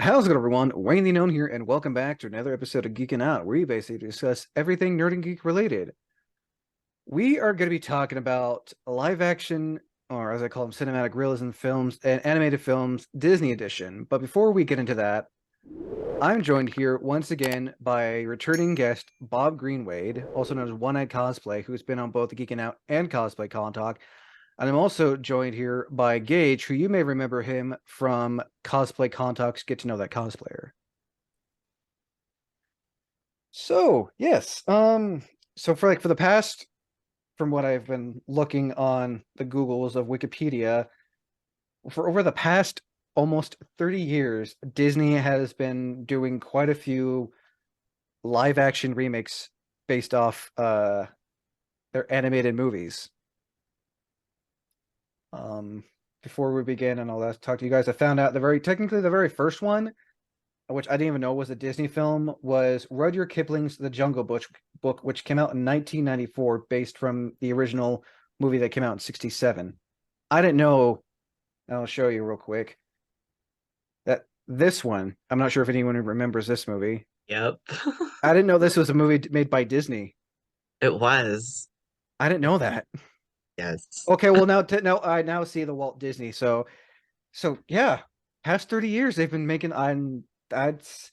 How's it going, everyone? Wayne the Known here, and welcome back to another episode of Geeking Out, where we basically discuss everything nerd and geek related. We are going to be talking about live action, or as I call them, cinematic realism films and animated films, Disney edition. But before we get into that, I'm joined here once again by returning guest Bob Greenwade, also known as One Eyed Cosplay, who's been on both the Geeking Out and Cosplay Con Talk. And I'm also joined here by Gage, who you may remember him from Cosplay Con Talks, Get to Know That Cosplayer. So yes, so for the past, from what I've been looking on the Googles of Wikipedia, for over the past almost 30 years, Disney has been doing quite a few live action remakes based off their animated movies. Um, Before we begin and I'll talk to you guys, I found out technically the very first one, which I didn't even know was a Disney film, was Rudyard Kipling's The Jungle Book, which came out in 1994, based from the original movie that came out in 67. I didn't know, and I'll show you real quick, that this one, I'm not sure if anyone remembers this movie. Yep. I didn't know this was a movie made by Disney. It was. I didn't know that. Yes. Okay, well now I now see the Walt Disney. So yeah, past 30 years they've been making that's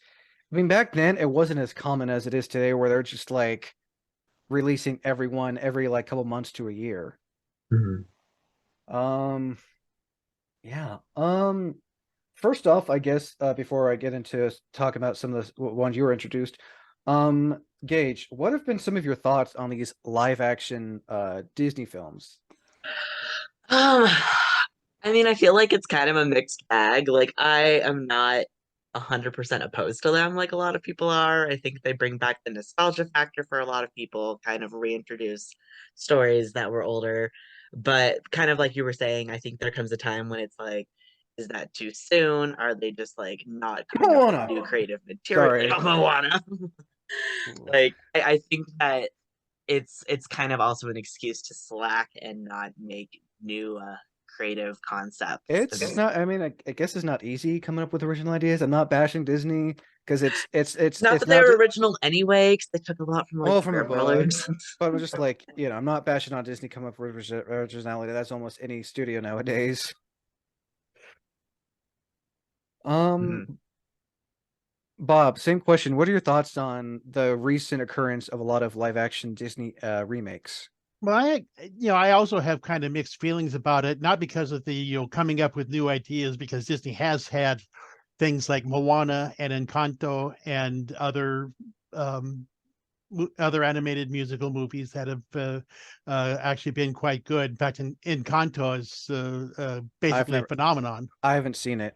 I mean back then it wasn't as common as it is today where they're just like releasing everyone every like couple months to a year. Mhm. Um yeah. First off, I guess before I get into talking about some of the ones you were introduced, Gage, what have been some of your thoughts on these live action Disney films? Um, I mean, I feel like it's kind of a mixed bag. Like, I am not 100% opposed to them like a lot of people are. I think they bring back the nostalgia factor for a lot of people, kind of reintroduce stories that were older. But kind of like you were saying, I think there comes a time when it's like, is that too soon? Are they just like not coming up with Moana. new creative material? Sorry. Moana. Like, I think that it's kind of also an excuse to slack and not make new creative concepts It's not. I mean, I guess it's not easy coming up with original ideas. I'm not bashing Disney because not it's that they not were just original anyway, because they took a lot from like all from a Warner book, Brothers. but I'm just like I'm not bashing on Disney coming up with originality. That's almost any studio nowadays. Um, Mhm. Bob, same question. What are your thoughts on the recent occurrence of a lot of live action Disney remakes? Well, I also have kind of mixed feelings about it, not because of the, coming up with new ideas, because Disney has had things like Moana and Encanto and um, other animated musical movies that have actually been quite good. In fact, Encanto is I've basically a never, phenomenon. I haven't seen it.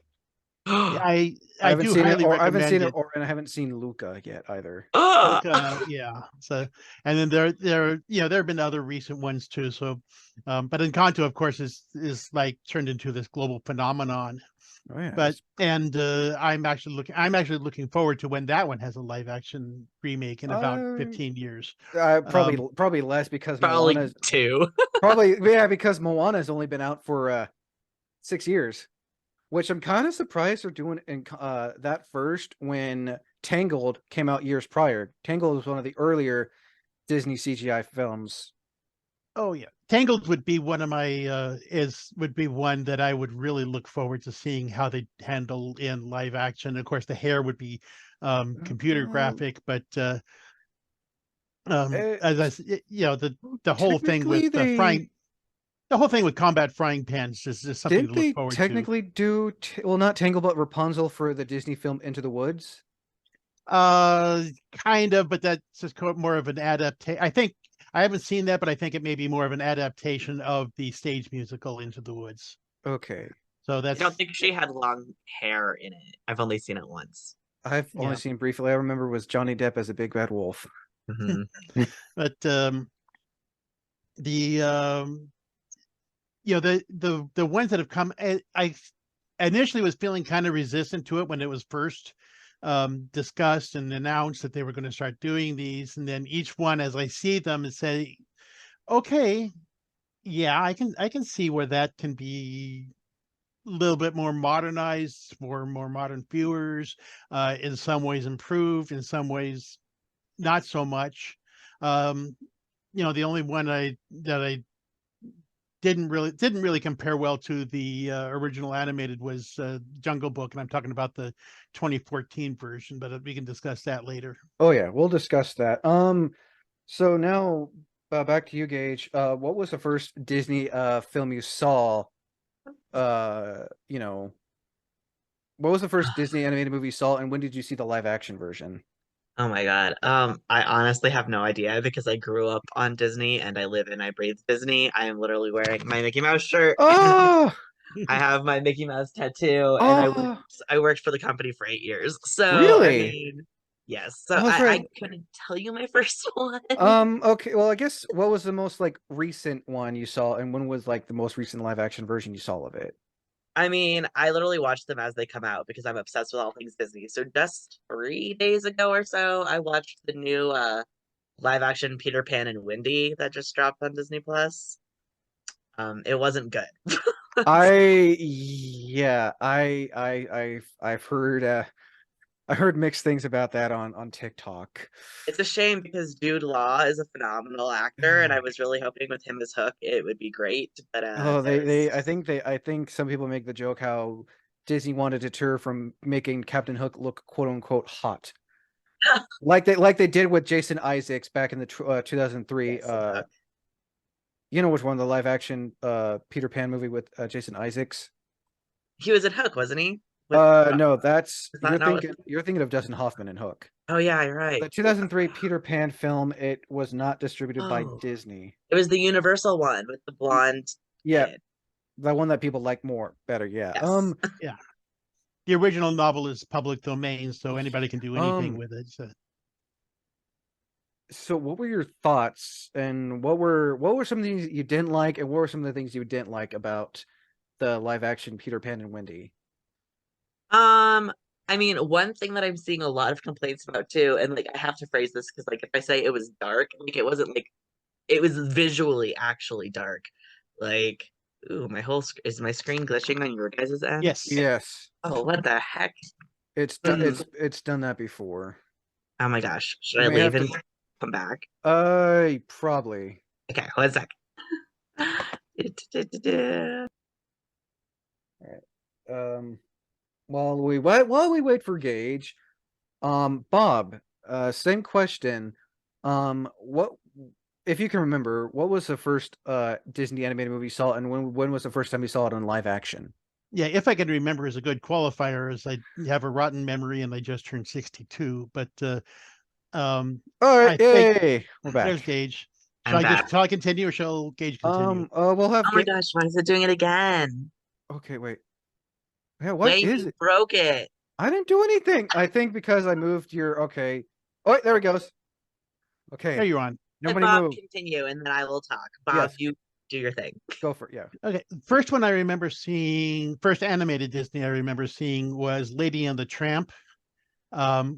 I I haven't do seen it, highly or I haven't seen recommend it, it. or and I haven't seen Luca yet either. Yeah. So, and then there have been other recent ones too. So, but Encanto, of course, is like turned into this global phenomenon. Oh yeah, But and I'm actually looking forward to when that one has a live action remake in about uh, 15 years. Um, probably less because Probably Moana's two. probably yeah because Moana's only been out for 6 years, which I'm kind of surprised they're doing in that first when Tangled came out years prior. Tangled was one of the earlier Disney CGI films. oh yeah, Tangled would be one of my would be one that I would really look forward to seeing how they handle in live action. Of course, the hair would be computer Um, graphic, but eh, as the whole thing with Technically, they the whole thing with combat frying pans is just something didn't to look they forward to. technically do well, not Tangle, but Rapunzel for the Disney film Into the Woods. Uh, kind of, but that's just more of an adaptation. I think I haven't seen that, but I think it may be more of an adaptation of the stage musical Into the Woods. Okay, So I don't that's think she had long hair in it. I've only seen it once. I've only yeah. seen briefly. I remember was Johnny Depp as a big bad wolf. Hmm. But the the ones that have come, I initially was feeling kind of resistant to it when it was first discussed and announced that they were going to start doing these, and then each one, as I see them, and say, okay, yeah, I can see where that can be little bit more modernized for more modern viewers, in some ways improved, in some ways not so much. The only one that I didn't really compare well to the original animated was Jungle Book, and I'm talking about the 2014 version, but we can discuss that later. Oh yeah, we'll discuss that. So now back to you, Gage. What was the first Disney film you saw? You know, what was the first Disney animated movie you saw, and when did you see the live action version? Oh my God. I honestly have no idea because I grew up on Disney and I live and I breathe Disney. I am literally wearing my Mickey Mouse shirt and Oh, I have my Mickey Mouse tattoo and oh, I worked for the company for 8 years. So I really? mean, yes. So Oh, that's I right. couldn't tell you my first one. Okay. Well, I guess what was the most like recent one you saw, and when was like the most recent live action version you saw of it? I mean, I literally watch them as they come out because I'm obsessed with all things Disney. So just 3 days ago or so, I watched the new live action Peter Pan and Wendy that just dropped on Disney Plus. It wasn't good. Yeah, I've heard I heard mixed things about that on TikTok. It's a shame because Jude Law is a phenomenal actor, and I was really hoping with him as Hook it would be great. But Oh, there was I think some people make the joke how Disney wanted to deter from making Captain Hook look quote unquote hot, like they did with Jason Isaacs back in the 2003. yes, and Hook. You know which one, the live action Peter Pan movie with Jason Isaacs? He was in Hook, wasn't he? With No, that's is that not with? you're thinking of Dustin Hoffman and Hook. Oh yeah, you're right. The 2003 Peter Pan film, it was not distributed by Oh, Disney. it was the Universal one with the blonde Yeah, kid. the one that people like more, better. Yeah. Yes. Yeah, the original novel is public domain, so anybody can do anything Um. with it. So, So, what were your thoughts, and what were some of the things you didn't like, and what were some of the things you didn't like about the live action Peter Pan and Wendy? Um, I mean, one thing that I'm seeing a lot of complaints about too, and like I have to phrase this because like if I say it was dark, like it wasn't like it was visually actually dark. Like, ooh, is my screen glitching on your guys' end? yes. Yes, Oh, what the heck? it's done that before. Oh my gosh. Should You I may have leave to. and come back? Probably. Okay, one sec. All right. While we wait for Gage, Bob, same question. What if you can remember, what was the first Disney animated movie you saw, and when was the first time you saw it on live action? Yeah, if I can remember is a good qualifier, as I have a rotten memory and I just turned 62. But All right, I think yay, we're there's back. Gage. I'm back. Shall I continue or shall Gage continue? We'll have Oh my gosh, why is it doing it again? Okay, wait. Yeah, what Wait, is you it? broke it. I didn't do anything. I think because I moved your okay. Oh, wait, there it goes. There Okay, you're on. Let nobody Bob move. continue and then I will talk. Bob, Yes, you do your thing. go for it. Yeah. Okay, first one I remember seeing, first animated Disney I remember seeing was Lady and the Tramp,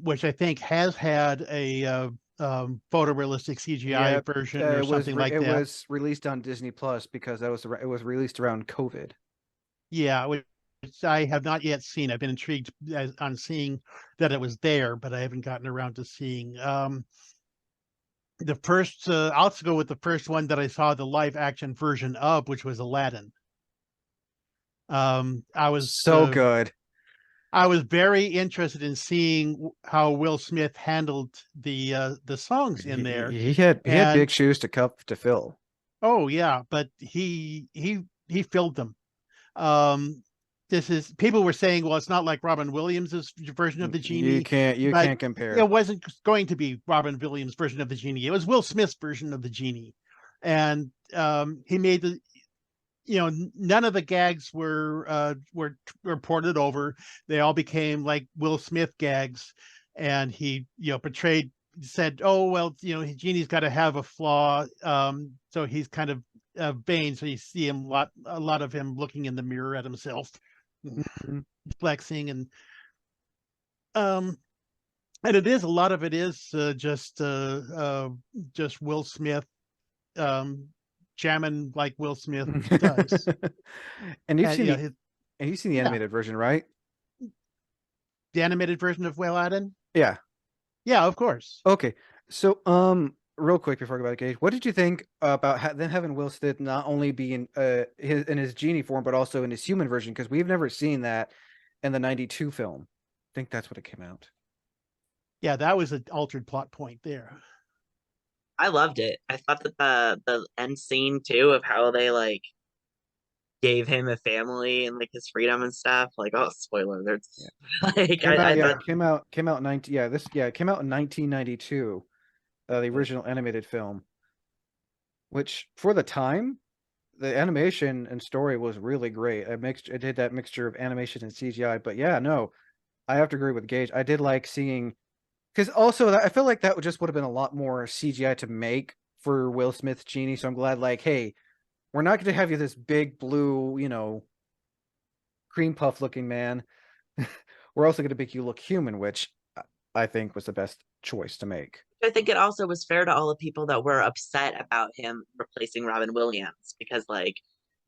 which I think has had a photorealistic CGI Yeah, version or something like it that. was released on Disney Plus because it was released around COVID. Yeah, which I have not yet seen. I've been intrigued on seeing that it was there, but I haven't gotten around to seeing. The first, I'll go with the first one that I saw the live action version of, which was Aladdin. Um, I was So uh, good. I was very interested in seeing how Will Smith handled the songs in there, He had big and shoes to fill. oh yeah, but he filled them. Um, this is people were saying, well, it's not like Robin Williams's version of the genie, You but can't compare. it wasn't going to be Robin Williams' version of the genie. It was Will Smith's version of the genie, and he made the none of the gags were ported over. They all became like Will Smith gags, and he portrayed said, oh well, genie's got to have a flaw, so he's kind of vain, so you see him a lot of him looking in the mirror at himself, Mhm. flexing, um and it is a lot of it is just Will Smith um jamming like Will Smith does. And you've And seen you the know And you've seen the Yeah. animated version, right? The animated version of Aladdin? Yeah. Yeah, of course. Okay. So, real quick before I go back to Gage, what did you think about them having Will Smith not only be in his genie form, but also in his human version? Because we've never seen that in the '92 film. I think that's what it came out. Yeah, that was an altered plot point there. I loved it. I thought that the end scene too of how they like gave him a family and like his freedom and stuff. Like, oh, spoiler alerts. Like, Came out, I yeah, thought, came out 19, yeah, it came out in 1992, the original animated film, which for the time, the animation and story was really great. It did that mixture of animation and CGI. But yeah, no, I have to agree with Gage. I did like seeing, because also I feel like that would have been a lot more CGI to make for Will Smith's genie. So I'm glad, like, hey, we're not going to have you this big blue, cream puff looking man. We're also going to make you look human, which I think was the best choice to make. I think it also was fair to all the people that were upset about him replacing Robin Williams because, like,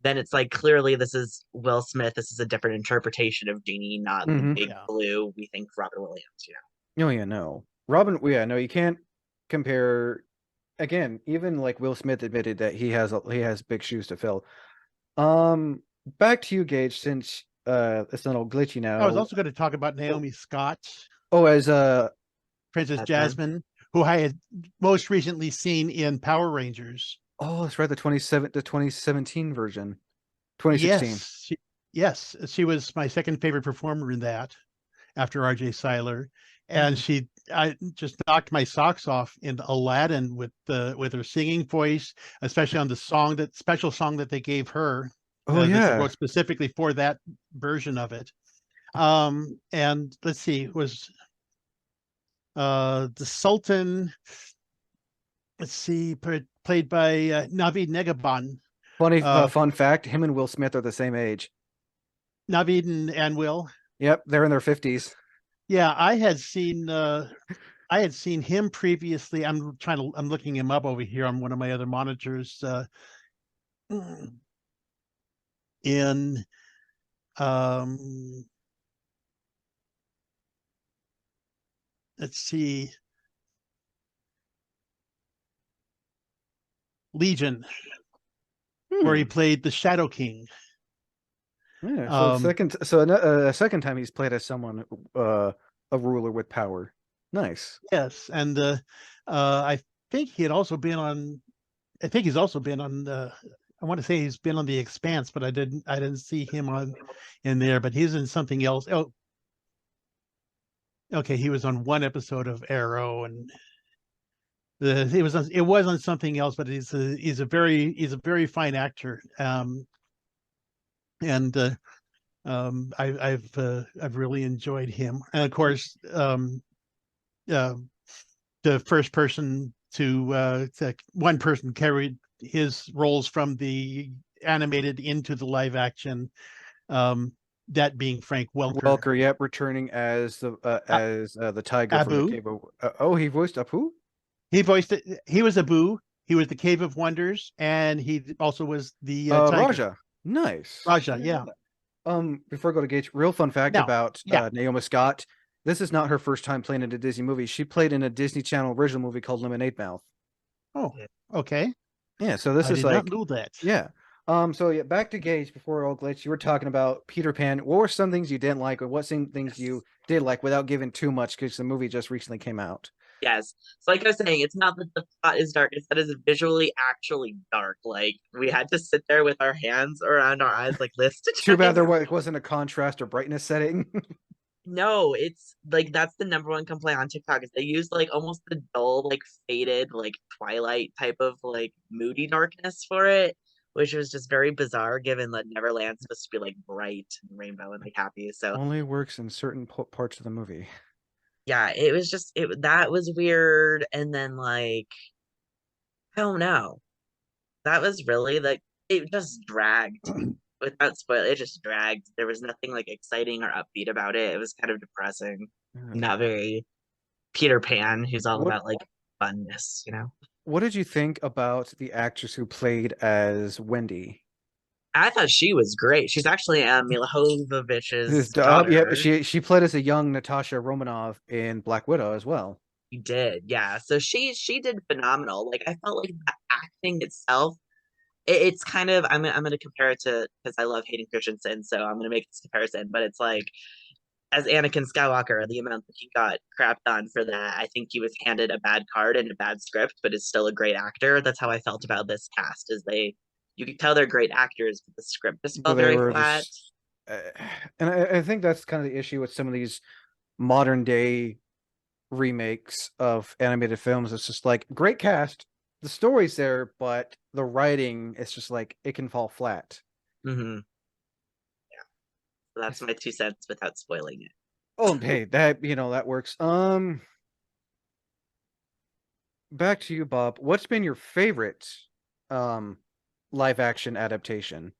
then it's like clearly this is Will Smith. This is a different interpretation of Genie, not the Mm-hmm. big Yeah. blue. We think Robin Williams. Oh yeah, no, Robin. Yeah, no, you can't compare. Again, even like Will Smith admitted that he has big shoes to fill. Back to you, Gage, since it's a little glitchy I was now. also going to talk about Naomi Scott, Oh, as Princess Jasmine. Jasmine, who I had most recently seen in Power Rangers. oh, that's right, the 2017 version, 2016. Yes, she was my second favorite performer in that after RJ Seiler, and Mhm. I just knocked my socks off in Aladdin with her singing voice, especially on the special song that they gave her, Oh that they yeah, wrote specifically for that version of it. And let's see, was the Sultan, let's see, played by Navid Negahban. funny Uh, fun fact: him and Will Smith are the same age. Navid and Will. Yep, they're in their 50s. Yeah, I had seen him previously. I'm looking him up over here on one of my other monitors. In um, let's see, Legion, where he Hmm. played the Shadow King. Yeah. So Um, a second time he's played as someone, a ruler with power. Nice. yes, and I think he had also been on. I think he's also been on. I want to say he's been on The Expanse, but I didn't see him on in there. But he's in something else. Oh, okay, he was on one episode of Arrow, and it was on something else. But he's a very fine actor. And I've really enjoyed him. And of course, uh, the first person one person carried his roles from the animated into the live action. Um, that being Frank Welker. Welker, yep, returning as Uh, the tiger from the Abu. Cave of. Oh, he voiced Apu. He voiced it. He was Abu. He was the Cave of Wonders, and he also was the tiger. Raja. Nice. I Raja. didn't know Yeah. that. Before I go to Gage, real fun fact Now, about yeah. Naomi Scott. This is not her first time playing in a Disney movie. She played in a Disney Channel original movie called Lemonade Mouth. Oh, Yeah. okay. Yeah, so this I is did not like, know that. yeah. So yeah, back to Gage before it all glitched. You were talking about Peter Pan. What were some things you didn't like, or what some things you did like without giving too much because the movie just recently came out? Yes. So like I was saying, it's not that the plot is dark, it's that it's visually actually dark. Like we had to sit there with our hands around our eyes, like list Too bad trying. wasn't a contrast or brightness setting. No, it's like that's the number one complaint on TikTok is they use like almost the dull, like faded, like Twilight type of like moody darkness for it, which was just very bizarre given that Neverland's supposed to be like bright and rainbow and like happy. So Only works in certain parts of the movie. yeah, it was just it that was weird. And then like I don't know. That was really like it just dragged. Without spoil, it just dragged. There was nothing like exciting or upbeat about it. It was kind of depressing. Yeah. Not very Peter Pan, who's all What about like funness. What did you think about the actress who played as Wendy? I thought she was great. She's actually Mila This Jovovich's dub, yep, daughter. she played as a young Natasha Romanoff in Black Widow as well. She did, yeah. So she did phenomenal. Like I felt like the acting itself, it's kind of I'm gonna compare it to because I love Hayden Christensen, so I'm gonna make this comparison. But it's like as Anakin Skywalker, the amount that he got crapped on for that, I think he was handed a bad card and a bad script, but is still a great actor. That's how I felt about this cast. Is you can tell they're great actors, but the script just But felt they very were flat. just, uh, and I think that's kind of the issue with some of these modern day remakes of animated films. It's just like great cast, the story's there, but the writing, it's just like it can fall flat. Mm-hmm. So that's my 2 cents without spoiling it. Oh, hey, that that works. Back to you, Bob. What's been your favorite um live action adaptation?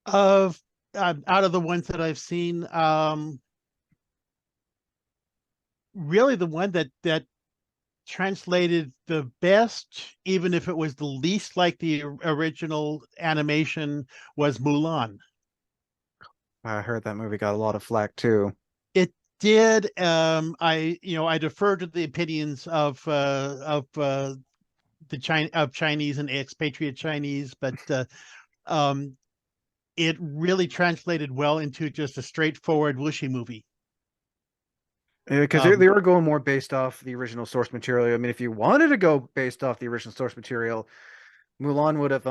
Of out of the ones that I've seen, really the one that translated the best, even if it was the least like the original animation, was Mulan. I heard that movie got a lot of flack too. It did. I defer to the opinions of of Chinese and expatriate Chinese, but um, it really translated well into just a straightforward wuxi movie. Because Um, they were going more based off the original source material. I mean, if you wanted to go based off the original source material, Mulan would have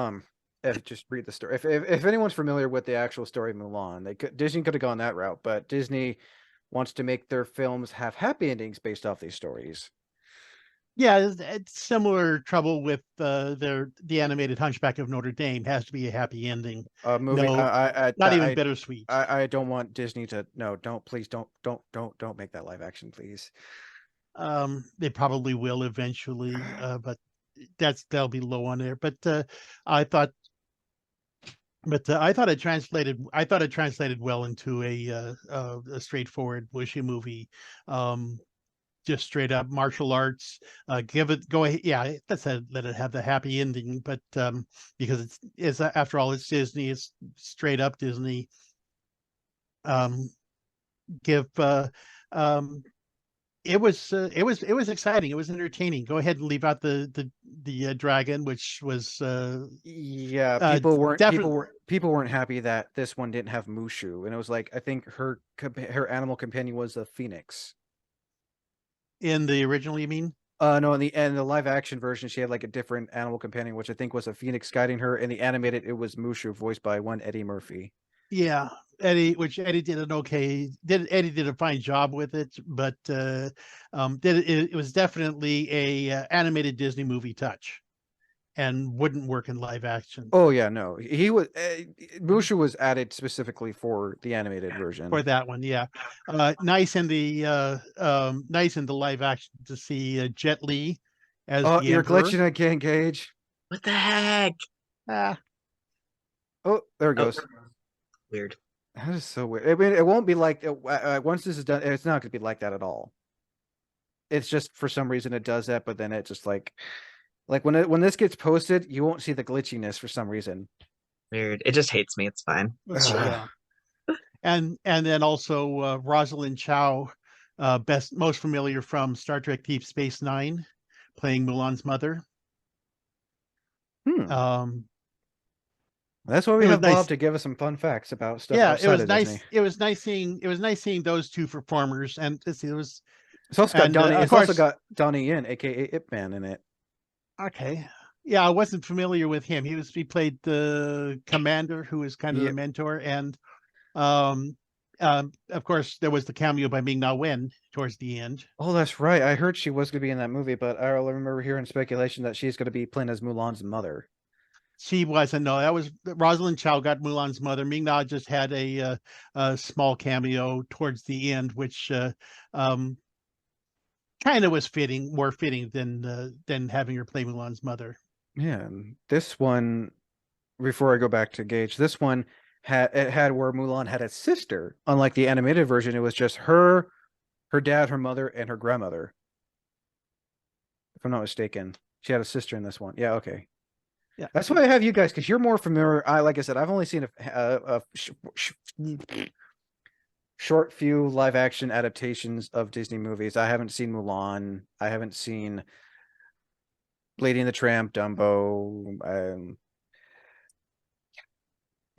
if just read the story. If anyone's familiar with the actual story of Mulan, Disney could have gone that route, but Disney wants to make their films have happy endings based off these stories. yeah, it's similar trouble with the animated Hunchback of Notre Dame. Has to be a happy ending. Movie, No, not even bittersweet. I don't want Disney to no, don't please don't make that live action, please. They probably will eventually, but they'll be low on there. But I thought, I thought it translated. I thought it translated well into a straightforward wuxi movie. Just straight up martial arts. Give it go ahead. Yeah, let's let it have the happy ending. But because it's after all, it's Disney. It's straight up Disney. Um, give um, it was exciting. It was entertaining. Go ahead and leave out the dragon, which was Yeah, definitely people weren't happy that this one didn't have Mushu, and it was like I think her animal companion was a phoenix. in the original. You mean? No, in the live action version, she had like a different animal companion, which I think was a phoenix guiding her. In the animated, it was Mushu, voiced by one Eddie Murphy. Yeah, Eddie did an okay. Eddie did a fine job with it, but it was definitely a animated Disney movie touch, and wouldn't work in live action Oh yeah, no, he was Mushu was added specifically for the animated for version. that one. Yeah, nice in the live action to see Jet Li as Oh, the you're Emperor. glitching again, Gage. What the heck? Ah, Oh, there it Oh, goes. weird. That is so weird. I mean, it won't be like once this is done. It's not going to be like that at all. It's just for some reason it does that, but then it just like when this gets posted, you won't see the glitchiness for some reason. Weird. It just hates me. It's fine. yeah, and then also Rosalind Chow, best most familiar from Star Trek Deep Space Nine, playing Mulan's mother. Hmm. Um, That's why we it was have Bob nice. to give us some fun facts about stuff Yeah, it outside was of Disney. nice. It was nice seeing those two performers, and it was, It's also got and Donnie. of It's also course, got Donnie Yen, aka Ip Man, in it. okay. Yeah, I wasn't familiar with him. He played the commander who was kind of the Yeah. mentor, and um, of course there was the cameo by Ming Na Wen towards the end. Oh, that's right. I heard she was going to be in that movie, but I remember hearing speculation that she's going to be playing as Mulan's mother. She wasn't. No, that was Rosalind Chow got Mulan's mother. Ming Na just had a small cameo towards the end, which um, kind of was more fitting than having her play Mulan's mother. Yeah, and this one, before I go back to Gage, this one had where Mulan had a sister. Unlike the animated version, it was just her dad, her mother, and her grandmother. If I'm not mistaken, she had a sister in this one. Yeah, okay. That's why I have you guys, because you're more familiar. Like I said, I've only seen short few live action adaptations of Disney movies. I haven't seen Mulan. I haven't seen Lady and the Tramp, Dumbo. How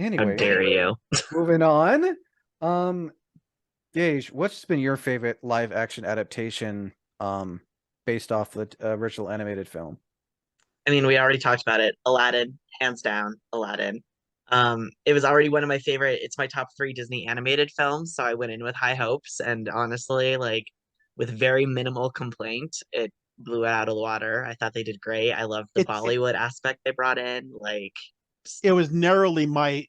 Anyway, dare you? moving on. Um, Gage, what's been your favorite live action adaptation based off the original animated film? I mean, we already talked about it. Aladdin, hands down, Aladdin. It was already one of my favorite. It's my top three Disney animated films, so I went in with high hopes, and honestly, like with very minimal complaint, it blew it out of the water. I thought they did great. I loved the It, it Bollywood aspect they brought in. Like, it was narrowly my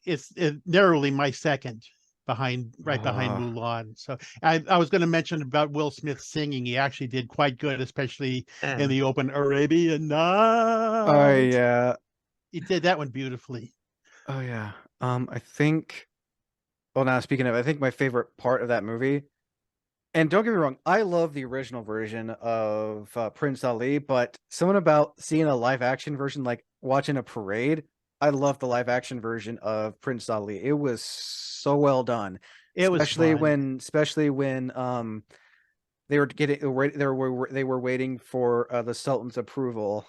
second right behind Oh, Mulan. So I was going to mention about Will Smith singing. He actually did quite good, especially in eh. the open Arabian oh Nights. yeah, He did that one beautifully. oh yeah. I think. Well, now speaking of, I think my favorite part of that movie. And don't get me wrong, I love the original version of Prince Ali, but something about seeing a live action version, like watching a parade, I love the live action version of Prince Ali. It was so well done, It was fun. especially when they were getting they were waiting for the Sultan's approval.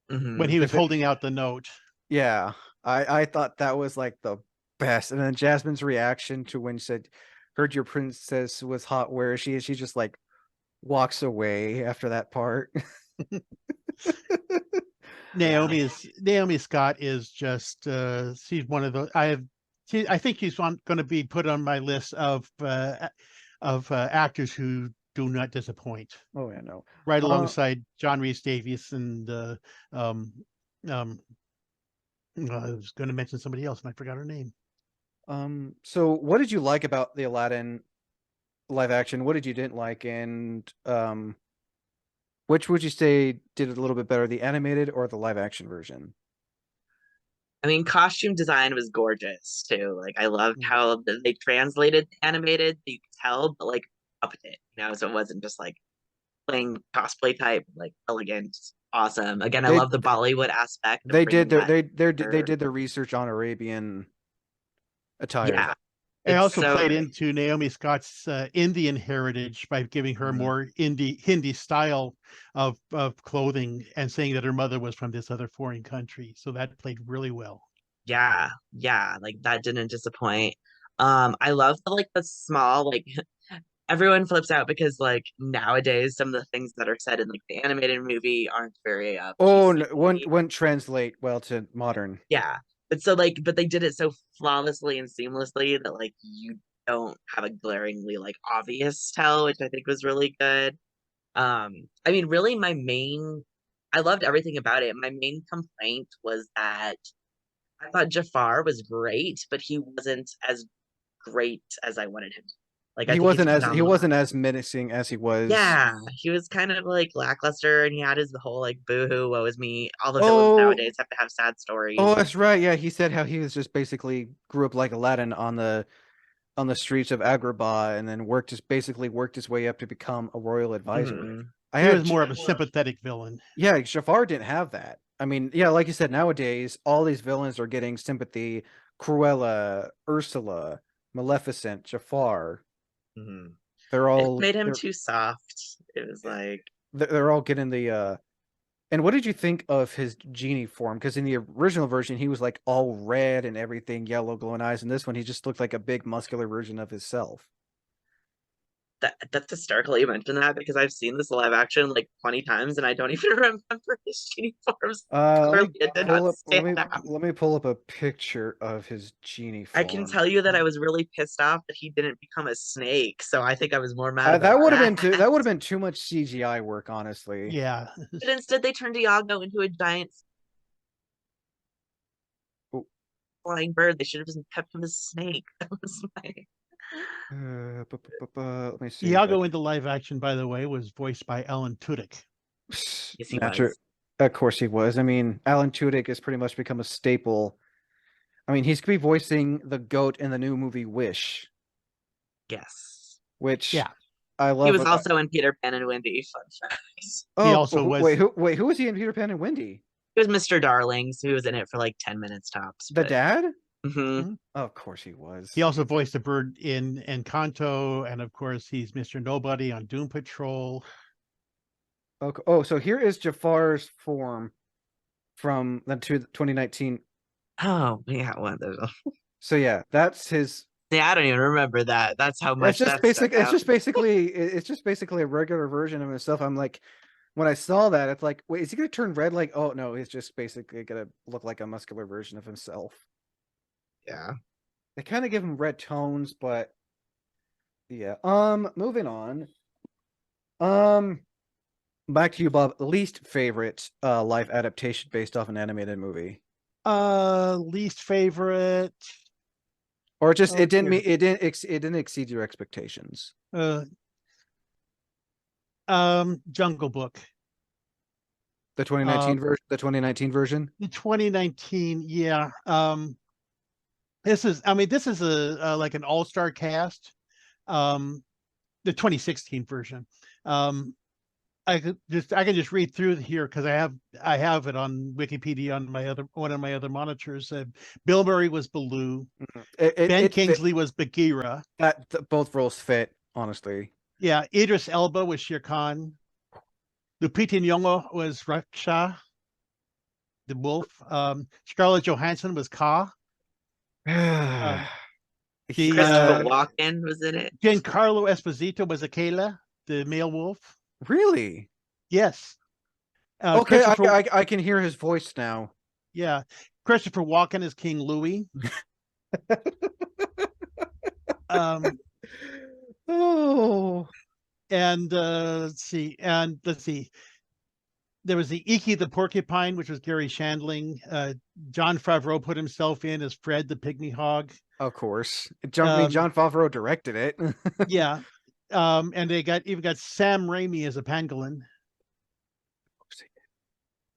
When Mhm. he was 'Cause it- holding out the note. yeah, I thought that was like the best. And then Jasmine's reaction to when she said, "Heard your princess was hot. Where is she?" She just like walks away after that part. Yeah. Naomi Scott is just she's one of those I think she's going to be put on my list of actors who do not disappoint, Oh yeah, no. right Uh, alongside John Rhys Davies and um um I was going to mention somebody else and I forgot her name. so what did you like about the Aladdin live action? What did you didn't like? And which would you say did it a little bit better, the animated or the live action version? I mean, costume design was gorgeous too. Like, I loved Mm. how they translated animated, so you could tell, but like upped it, so it wasn't just like playing cosplay type, like elegant, awesome. Again, I They love the Bollywood aspect of they did bringing their that. they Or, did their research on Arabian attire. yeah, I it's also so played great. into Naomi Scott's Indian heritage by giving her Mhm. more Hindi style of clothing and saying that her mother was from this other foreign country. So that played really well. Yeah, yeah, like that didn't disappoint. I love the small everyone flips out because like nowadays some of the things that are said in like the animated movie aren't very Oh, no, PC. wouldn't translate well to modern. Yeah. But they did it so flawlessly and seamlessly that like you don't have a glaringly like obvious tell, which I think was really good. I mean, really I loved everything about it. My main complaint was that I thought Jafar was great, but he wasn't as great as I wanted him to. Like I think he took it on He a lot. wasn't as menacing as he was. Yeah, he was kind of like lackluster, and he had his whole like boohoo, woe is me. All the villains Oh, nowadays have to have sad oh, stories. that's right. Yeah, he said how he was just basically grew up like Aladdin on the streets of Agrabah, and then basically worked his way up to become a royal advisor. Mhm. I He had was more of a sympathetic villain. Yeah, Jafar didn't have that. I mean, yeah, like you said, nowadays all these villains are getting sympathy. Cruella, Ursula, Maleficent, Jafar. Mhm. They're It all made him too soft. It was like they're all getting the and what did you think of his genie form? Because in the original version, he was like all red and everything, yellow glowing eyes. And this one, he just looked like a big muscular version of himself. that's hysterical you mentioned that because I've seen this live action like 20 times and I don't even remember his genie forms. Clearly, it did not stand out. Let me pull up a picture of his genie I can form. tell you that I was really pissed off that he didn't become a snake. So I think I was more mad about that. That would have been too much CGI work, honestly. Yeah. But instead, they turned Iago into a giant Oh, flying bird. They should have just kept him as snake. That was my. let me see if I Iago can. into live action, by the way, was voiced by Alan Tudyk. Yes, he Natural. was. Of course he was. I mean, Alan Tudyk has pretty much become a staple. I mean, he's gonna be voicing the goat in the new movie Wish, Yes. which Yeah. I He love. was also in Peter Pan and Wendy. Fun fact. He also was Wait, who was he in Peter Pan and Wendy? He was Mr. Darlings, who was in it for like 10 minutes tops. The dad? Mhm. Oh, of course he was. He also voiced the bird in Encanto, and of course he's Mr. Nobody on Doom Patrol. Okay. Oh, so here is Jafar's form from the 2019. Oh, yeah, one of those. So yeah, that's his. Yeah, I don't even remember that. That's how It's much just that basic. stuck It's out. just basically. It's just basically a regular version of himself. I'm like, when I saw that, it's like, wait, is he gonna turn red? Like, oh no, he's just basically gonna look like a muscular version of himself. Yeah. They kind of give him red tones, but yeah. Moving on. Um, back to you, Bob. Least favorite live adaptation based off an animated movie, Least favorite. or just Oh, it didn't dear. mean it didn't exceed your expectations. Uh, Jungle Book. The 2019 version. The 2019 version. The 2019, yeah. This is, I mean, this is a like an all-star cast. The 2016 version. Um, I can just read through here because I have it on Wikipedia on my other one of my other monitors. Bill Murray was Baloo. Ben It fit Kingsley was Bagheera. both roles fit honestly. Yeah, Idris Elba was Shere Khan. Lupita Nyong'o was Raksha, the wolf. Scarlett Johansson was Ka. Um, the Christopher Walken was in it. Giancarlo Esposito was Akela, the male wolf. Really? Yes. Okay, I can hear his voice now. Yeah. Christopher Walken is King Louis. Oh. And let's see. There was the Iki the Porcupine, which was Gary Shandling. John Favreau put himself in as Fred the Pygmy Hog. Of course. John Favreau directed it. Yeah. And they even got Sam Raimi as a pangolin.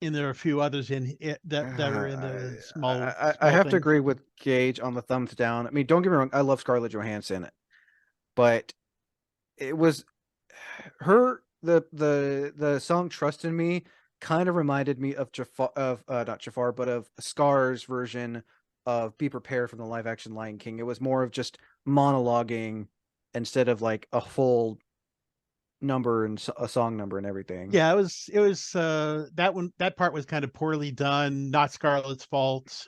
And there are a few others in it that are in the small. I have to agree with Gage on the thumbs down. I mean, don't get me wrong, I love Scarlett Johansson, but it was the song "Trust in Me" kind of reminded me of not Jafar, but of Scar's version of "Be Prepared" from the live action Lion King. It was more of just monologuing instead of like a full number and a song number and everything. Yeah, it was that part was kind of poorly done, not Scarlett's fault.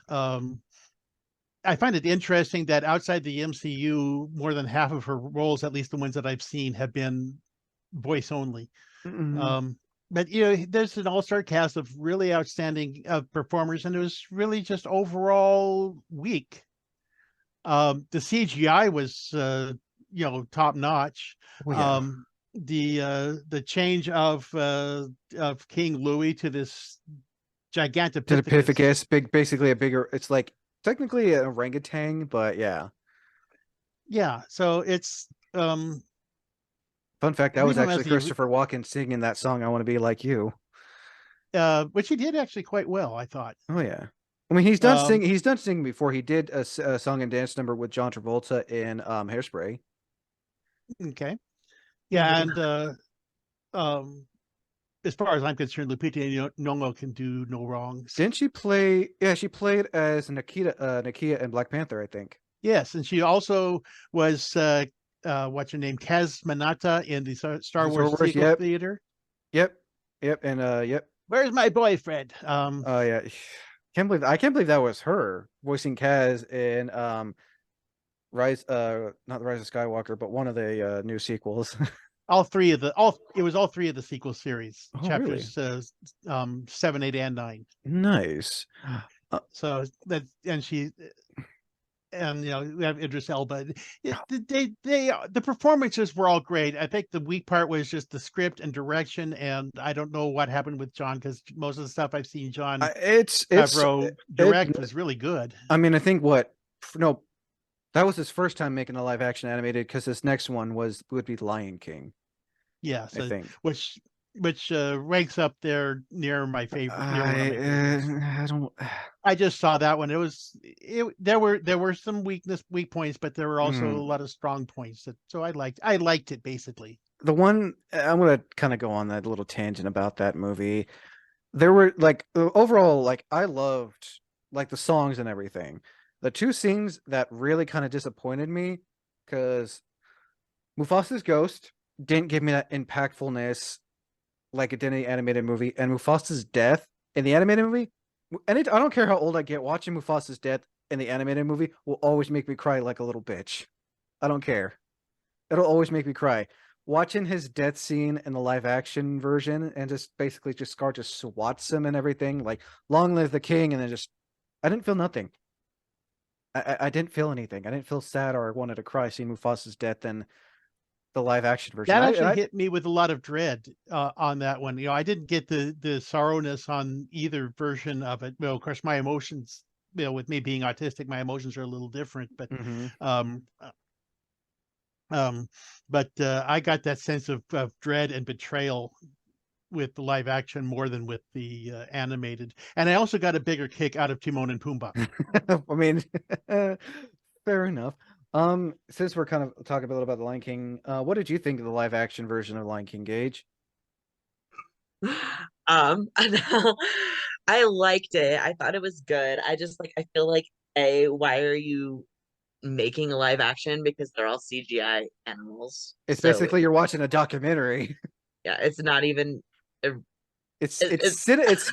I find it interesting that outside the MCU, more than half of her roles, at least the ones that I've seen, have been voice only. But there's an all-star cast of really outstanding performers, and it was really just overall weak. The CGI was top notch. Oh, yeah. The change of King Louis to this Gigantopithecus, basically a bigger. It's like technically an orangutan, but yeah. Yeah, so it's Fun fact, that was actually Christopher Walken singing that song, "I Want to Be Like You." Which he did actually quite well, I thought. Oh yeah, I mean he's done singing before. He did a song and dance number with John Travolta in Hairspray. Okay, yeah, and as far as I'm concerned, Lupita Nyong'o can do no wrongs. Didn't she play? Yeah, she played as Nakia in Black Panther, I think. Yes, and she also was what's her name, Kaz Manata in the Star Wars sequel theater. Yep, and yep. Where's my boyfriend? Oh yeah, I can't believe that was her voicing Kaz in Rise, not the Rise of Skywalker, but one of the new sequels. It was all three of the sequel series, chapters really? 7, 8, and 9. Nice. So that and we have Idris Elba. The performances were all great. I think the weak part was just the script and direction, and I don't know what happened with John, because most of the stuff I've seen John Favreau direct was really good. I mean, I think that was his first time making a live action animated, because his next one would be Lion King. Yeah, so, I think. which ranks up there near my favorite. I don't. I just saw that one. There were some weak points, but there were also a lot of strong points. So I liked it basically. The one I'm gonna kind of go on that little tangent about that movie. there were like overall, like I loved like the songs and everything. The two scenes that really kind of disappointed me because Mufasa's ghost didn't give me that impactfulness like it did in the animated movie, and Mufasa's death in the animated movie. And I don't care how old I get, watching Mufasa's death in the animated movie will always make me cry like a little bitch. I don't care. It'll always make me cry. Watching his death scene in the live action version and just basically just Scar just swats him and everything, like long live the king, and then just I didn't feel nothing. I didn't feel anything. I didn't feel sad or I wanted to cry seeing Mufasa's death in the live action version. That actually hit me with a lot of dread on that one. You know, I didn't get the sorrowness on either version of it. Well, of course, my emotions, you know, with me being autistic, my emotions are a little different. But Mhm. I got that sense of dread and betrayal with the live action more than with the animated. And I also got a bigger kick out of Timon and Pumbaa. I mean, fair enough. Since we're kind of talking a little about the Lion King, what did you think of the live action version of Lion King, Gage? I liked it. I thought it was good. I just like I feel like why are you making a live action because they're all CGI animals. It's So basically you're watching a documentary. yeah, it's not even a, It's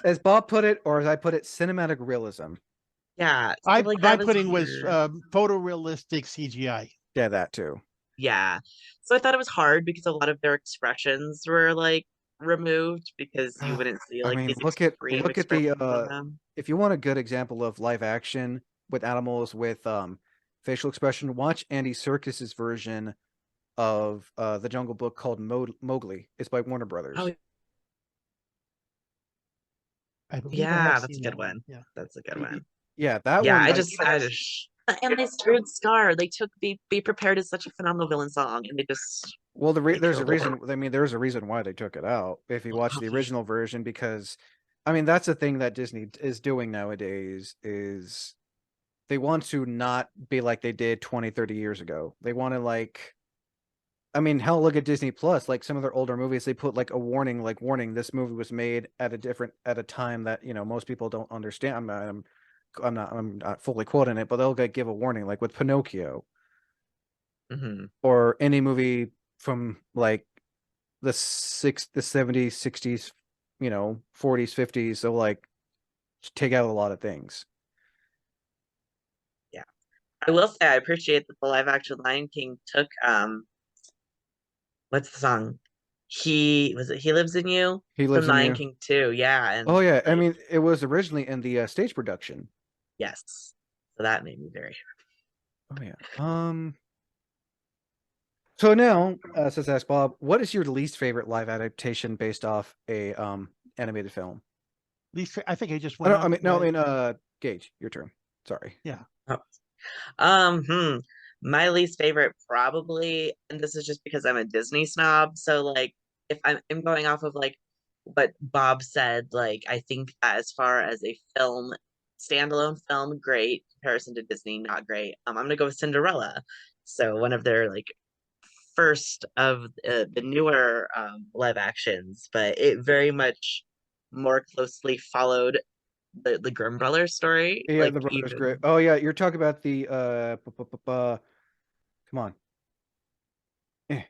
as Bob put it, or as I put it, cinematic realism. yeah. So I like my that was putting was weird. photorealistic CGI. Yeah, that too. Yeah. So I thought it was hard because a lot of their expressions were like removed because you wouldn't see I like mean, these extreme look at the expressions on them. if you want a good example of live action with animals with facial expression, watch Andy Serkis's version of the Jungle Book called Mowgli. It's by Warner Oh Brothers. I believe I have yeah, that's a seen good that one. one. Yeah. That's a good one. Yeah, that Yeah, one I just and they screwed Scar. They took Be Prepared is such a phenomenal villain song and well they there's a killed it. reason. I mean, there's a reason why they took it out. If you watch the Okay. original version, because I mean that's the thing that Disney is doing nowadays is they want to not be like they did 20, 30 years ago. They want to like I mean, hell, look at Disney Plus. Like some of their older movies, they put like a warning, like warning, this movie was made at a time that most people don't understand. I'm not fully quoting it, but they'll like, give a warning, like with Pinocchio Hmm. or any movie from like the 70s, 60s, 40s, 50s. They'll like take out a lot of things. Yeah. I will say I appreciate that the live action Lion King took what's the song? He Lives in You He from lives in Lion you. King too. Yeah, Oh and yeah, I like mean, it was originally in the stage production. yes. So that made me very Oh yeah. So now, says Ask Bob, what is your least favorite live adaptation based off a animated film? Least I think I just I went don't. I on. mean, no. I mean, Gage, your turn. Sorry. Yeah. happy. My least favorite probably, and this is just because I'm a Disney snob. So like if I'm going off of like what Bob said, like I think that as far as a film, standalone film, great. Comparison to Disney, not great. I'm gonna go with Cinderella. So one of their like first of the newer live actions, but it very much more closely followed the Grimm brothers story. Yeah, Like the Brothers Grit. even Oh yeah, you're talking about the come on. Eh.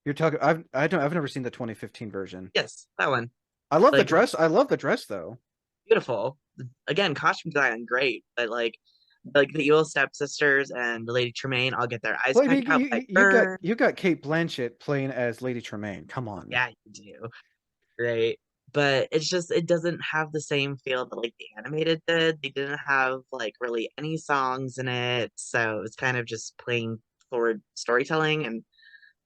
You're talking. I've never seen the 2015 version. yes, that one. I love the Like dress. I love the dress though. beautiful. Again, costume design great, but like the evil stepsisters and the Lady Tremaine all get their eyes Well, I mean, pecked out by Fern. you got Kate Blanchett playing as Lady Tremaine. Come on. Yeah, you do. Great. But it's just it doesn't have the same feel that like the animated did. They didn't have like really any songs in it. So it's kind of just plain forward storytelling and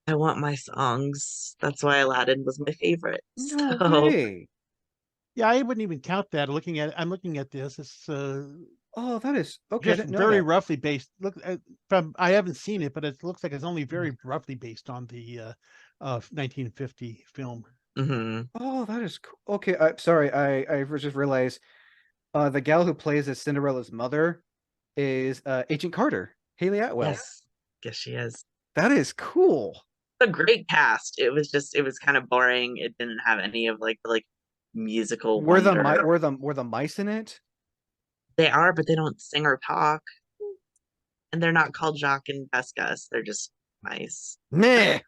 I want my songs. That's why Aladdin was my favorite. No So way. Yeah, I wouldn't even count that. I'm looking at this. It's Oh, that is okay. I just didn't know very that. roughly based. Look, from I haven't seen it, but it looks like it's only Mm. very roughly based on the 1950 film. mhm. Oh, that is cool. Okay. Sorry. I just realized the gal who plays as Cinderella's mother is Agent Carter, Haley Atwell. Yes. Yes, she is. That is cool. A great cast. It was kind of boring. It didn't have any of like musical Were the wonder. were the mice in it? They are, but they don't sing or talk. And they're not called Jacques and Pescas. They're just mice. Meh.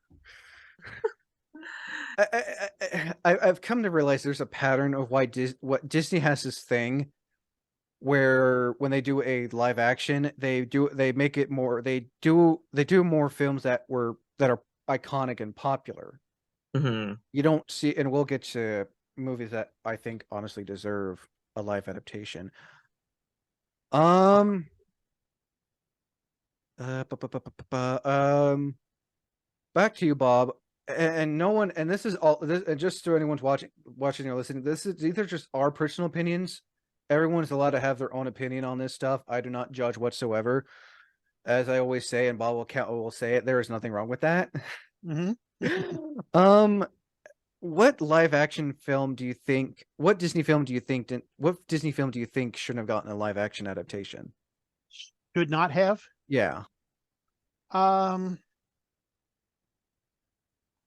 I've come to realize there's a pattern of why what Disney has this thing where when they do a live action, they make it more they do more films that are iconic and popular. Hmm. You don't see, and we'll get to movies that I think honestly deserve a live adaptation. Um, back to you, Bob. And no one, and this is all this, and just so anyone's watching or listening, these are just our personal opinions. Everyone's allowed to have their own opinion on this stuff. I do not judge whatsoever. As I always say, and Bob will say it, there is nothing wrong with that. Mhm. Um, what live action film do you think? What Disney film do you think shouldn't have gotten a live action adaptation? Should not have. Yeah. Um,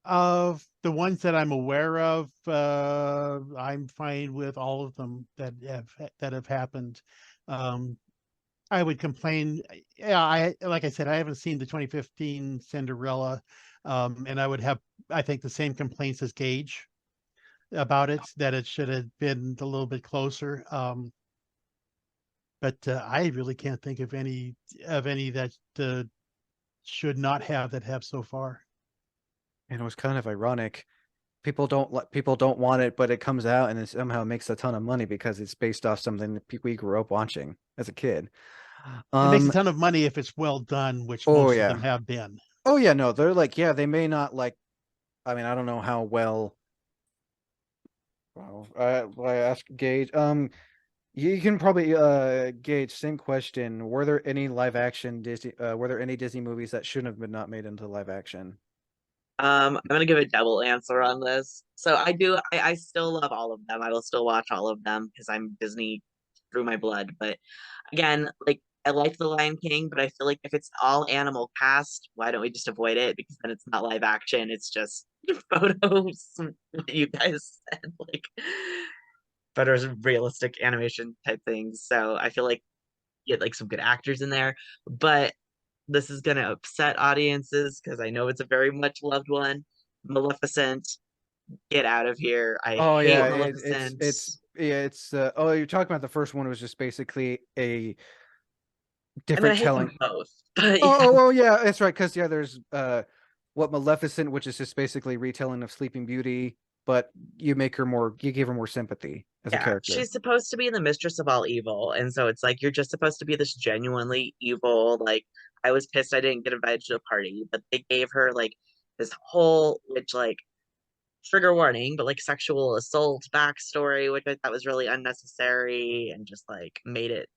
of the ones that I'm aware of, I'm fine with all of them that have happened. Um, I would complain. Yeah, like I said, I haven't seen the 2015 Cinderella, and I would have, I think, the same complaints as Gage about it, that it should have been a little bit closer. But I really can't think of any that should not have that have so far. And it was kind of ironic. People don't want it, but it comes out and it somehow makes a ton of money because it's based off something that we grew up watching as a kid. It makes a Um, ton of money if it's well done, which oh most of them yeah. have been. Oh yeah, no, they're like, yeah, they may not like, I mean, I don't know how well. Well, I ask Gage. You can probably Gage, same question. Were there any live action Disney were there any Disney movies that shouldn't have been not made into live action? I'm gonna give a double answer on this. So I still love all of them. I will still watch all of them because I'm Disney through my blood. But again, like I like The Lion King, but I feel like if it's all animal cast, why don't we just avoid it? Because then it's not live action, it's just photos, what you guys said, like photos of realistic animation type things. So I feel like get like some good actors in there. But this is gonna upset audiences because I know it's a very much loved one. Maleficent, get out of here. I Oh hate yeah, Maleficent. it's yeah, it's oh, you're talking about the first one was just basically a I mean, I different hate telling. them both, but Oh, yeah, oh, yeah, that's right. Because yeah, there's what Maleficent, which is just basically retelling of Sleeping Beauty, but you give her more sympathy as a yeah. character. She's supposed to be the mistress of all evil, and so it's like you're just supposed to be this genuinely evil. Like I was pissed I didn't get invited to a party, but they gave her like this whole, which like trigger warning, but like sexual assault backstory, which I thought was really unnecessary and just like made it.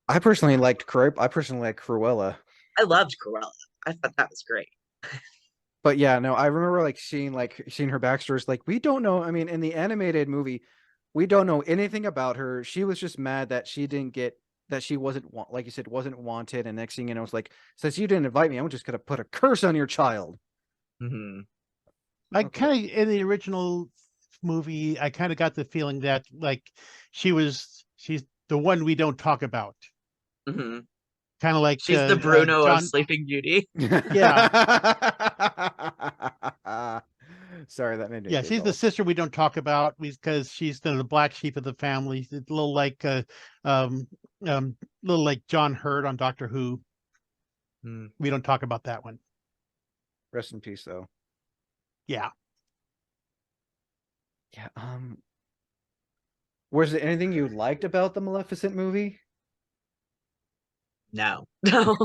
I personally like Cruella, I loved Cruella. I thought that was great. but yeah, no, I remember seeing her backstories. Like we don't know. I mean, in the animated movie, we don't know anything about her. She was just mad that she didn't get that she wasn't like you said wasn't wanted, and next thing you know, it's like since you didn't invite me, I'm just gonna put a curse on your child. Hmm. I Okay. kind of in the original movie, I kind of got the feeling that like she's the one we don't talk about, Hmm. kind of like She's the Bruno of John. Sleeping Beauty. Yeah, Sorry, that made me yeah, she's the giggle. sister we don't talk about because she's the black sheep of the family. It's a um, little like John Hurt on Doctor Who. Mm. We don't talk about that one. Rest in peace, though. Yeah. Yeah. Was there anything you liked about the Maleficent movie? No. No.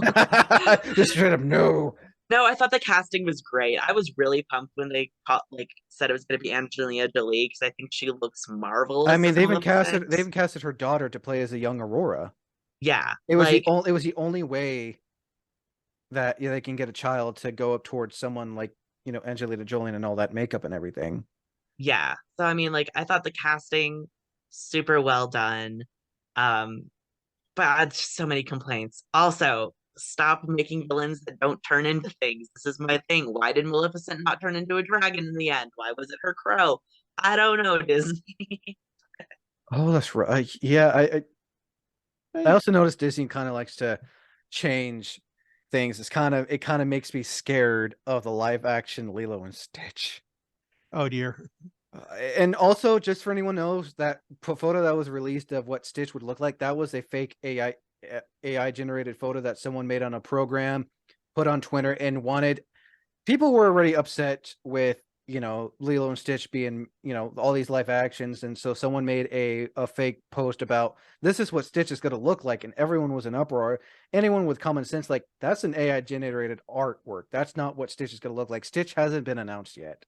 Just straight up no. No, I thought the casting was great. I was really pumped when like said it was going to be Angelina Jolie because I think she looks I marvelous mean, as Maleficent. they even casted her daughter to play as a young Aurora. Yeah, like It was the only way that they can get a child to go up towards someone like Angelina Jolie and all that makeup and everything. yeah. So I mean, like I thought the casting super well done. Um, but I had so many complaints. Also, stop making villains that don't turn into things. This is my thing. Why did Maleficent not turn into a dragon in the end? Why was it her crow? I don't know, Disney. Oh, that's right. Yeah, I Eh, also noticed Disney kind of likes to change things. It kind of makes me scared of the live action Lilo and Stitch. oh dear. And also, just for anyone knows, that photo that was released of what Stitch would look like, that was a fake AI generated photo that someone made on a program, put on Twitter, and wanted people were already upset with Lilo and Stitch being all these live actions, and so someone made a fake post about this is what Stitch is going to look like, and everyone was in uproar. Anyone with common sense, like, that's an AI generated artwork. That's not what Stitch is going to look like. Stitch hasn't been announced yet.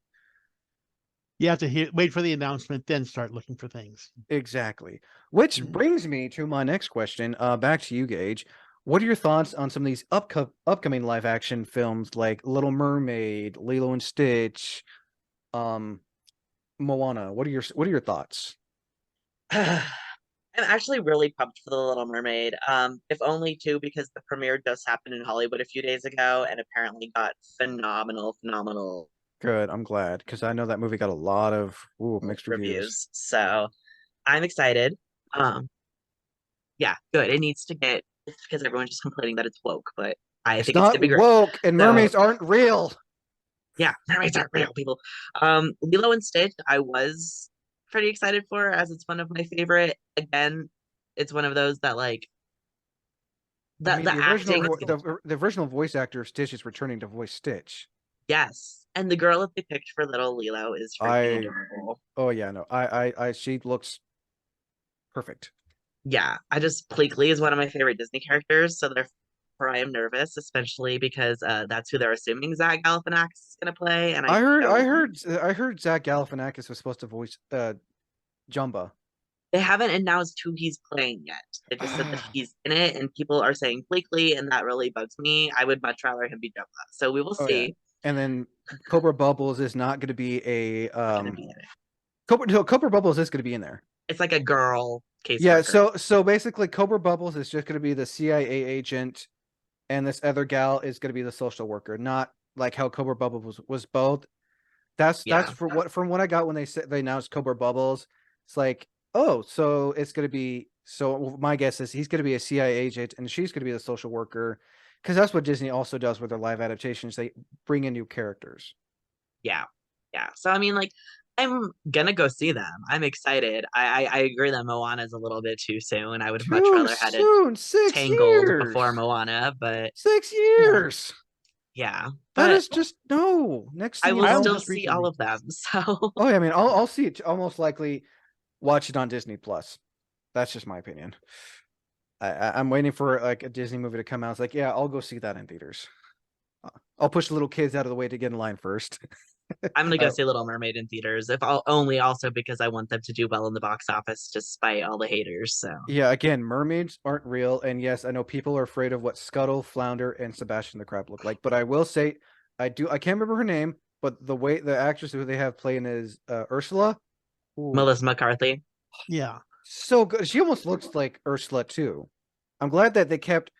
You have to wait for the announcement, then start looking for things. Exactly. Which Mhm. brings me to my next question. Back to you, Gage. What are your thoughts on some of these upcoming live action films like Little Mermaid, Lilo and Stitch, um, Moana? What are your thoughts? I'm actually really pumped for The Little Mermaid. If only too because the premiere just happened in Hollywood a few days ago and apparently got phenomenal Good. I'm glad because I know that movie got a lot of mixed reviews. reviews. So I'm excited. Um, yeah, good. It needs to get it's because everyone's just complaining that it's woke, but I It's think it's not gonna be great. woke, and So mermaids aren't real. yeah, mermaids aren't real people. Lilo and Stitch, I was pretty excited for as it's one of my favorite. Again, it's one of those that like I the mean, the acting is the original voice actor of Stitch is returning to voice Stitch. yes. And the girl that they picked for little Lilo is freaking I adorable. Oh yeah, no, she looks perfect. Yeah, I just Pleakley is one of my favorite Disney characters, so therefore I am nervous, especially because that's who they're assuming Zach Galifianakis is gonna play, and I heard, I don't. heard, I heard Zach Galifianakis was supposed to voice Jumba. They haven't announced who he's playing yet. They just said that Oh, he's in it, and people are saying Bleakley, and that really bugs me. I would much rather him be Jumba. So we will oh yeah, see. and then Cobra Bubbles is not going to be a Who's gonna be in it? Cobra Bubbles is going to be in there. It's like a girl Yeah, caseworker. so basically, Cobra Bubbles is just going to be the CIA agent, and this other gal is going to be the social worker. Not like how Cobra Bubbles was both. That's Yeah, for what from what I got when they announced Cobra Bubbles. It's like, oh, so it's going to be my guess is he's going to be a CIA agent and she's going to be the social worker, because that's what Disney also does with their live adaptations. They bring in new characters. yeah, yeah. So I mean, like, I'm gonna go see them. I'm excited. I agree that Moana is a little bit too soon. I would have much Too rather had it soon, 6 years. Tangled before Moana, but Six Yeah, years. yeah. That But is just no. Next I thing you will I know, still almost see all recently. of them. So oh yeah, I mean, I'll see it. Almost likely watch it on Disney Plus. That's just my opinion. I'm waiting for like a Disney movie to come out. It's like, yeah, I'll go see that in theaters. I'll push the little kids out of the way to get in line first. I'm gonna go Uh, see Little Mermaid in theaters, if I'll only also because I want them to do well in the box office despite all the haters. So yeah, again, mermaids aren't real, and yes, I know people are afraid of what Scuttle, Flounder, and Sebastian the Crab look like, but I will say, I can't remember her name, but the actress who they have playing is Ursula. Ooh, Melissa McCarthy. Yeah. so good. She almost looks like Ursula too. I'm glad that they kept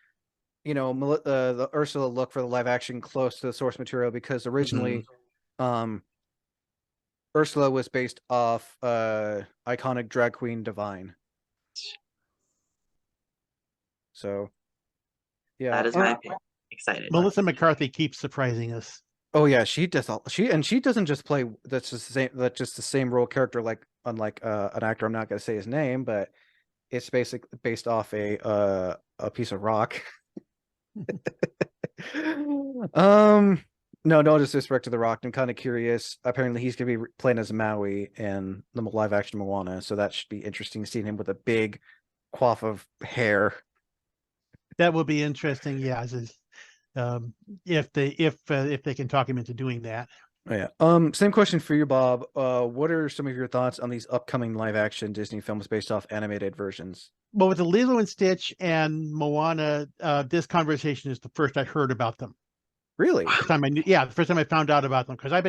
the Ursula look for the live action close to the source material, because Mhm. originally um Ursula was based off iconic drag queen Divine. So That yeah. is my opinion. Excited. Melissa McCarthy keeps surprising us. Oh yeah, she does she doesn't just play that's just the same role character, like unlike an actor, I'm not gonna say his name, but it's basically based off a piece of rock. um no disrespect to the rock. I'm kind of curious. Apparently he's gonna be playing as Maui in the live action Moana, so that should be interesting, seeing him with a big coif of hair. That will be interesting. Yeah, um, if they can talk him into doing that. Oh, yeah. Same question for you, Bob. What are some of your thoughts on these upcoming live action Disney films based off animated versions? Well, with the Lilo and Stitch and Moana, this conversation is the first I heard about them. Really? First time I knew, yeah, the first time I found out about them, because I've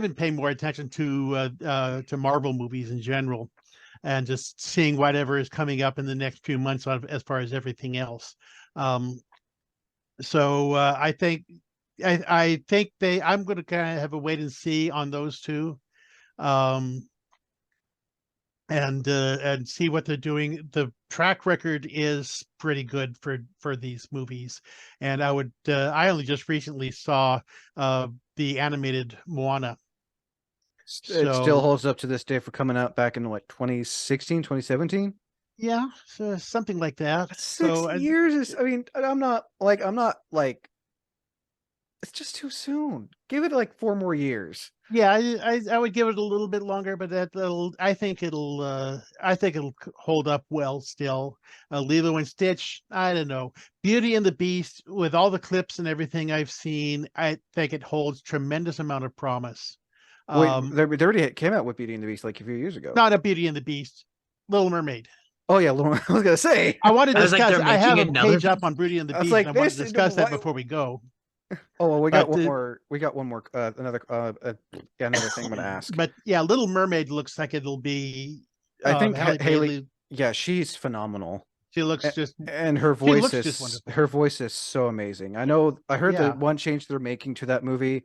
been paying more attention to Marvel movies in general, and just seeing whatever is coming up in the next few months as far as everything else. Um, So I think I'm going to kind of have a wait and see on those two, um, and see what they're doing. The track record is pretty good for these movies, and I only just recently saw the animated Moana. It still So holds up to this day for coming out back in what 2016, 2017. yeah, so something like that. That's six So years is, I mean, I'm not like, it's just too soon. Give it like 4 more years. yeah, I would give it a little bit longer, but I think it'll hold up well still. Lilo and Stitch, I don't know. Beauty and the Beast, with all the clips and everything I've seen, I think it holds tremendous amount of promise. Wait, Um, they already came out with Beauty and the Beast like a few years ago. Not a Beauty and the Beast, Little Mermaid. Oh yeah, Lauren, I was gonna say. I want to I was like, discuss. they're I have making a another. page up on Beauty and the I was Beast, and like, I want to this. discuss that Why? before we go. Oh well, we got But one more. We got one more. Yeah, another thing I'm gonna ask. but yeah, Little Mermaid looks like it'll be I think Halle Haley. Bailey. Yeah, she's phenomenal. She looks just And she looks just wonderful. her voice is so amazing. I know I heard the Yeah. one change they're making to that movie,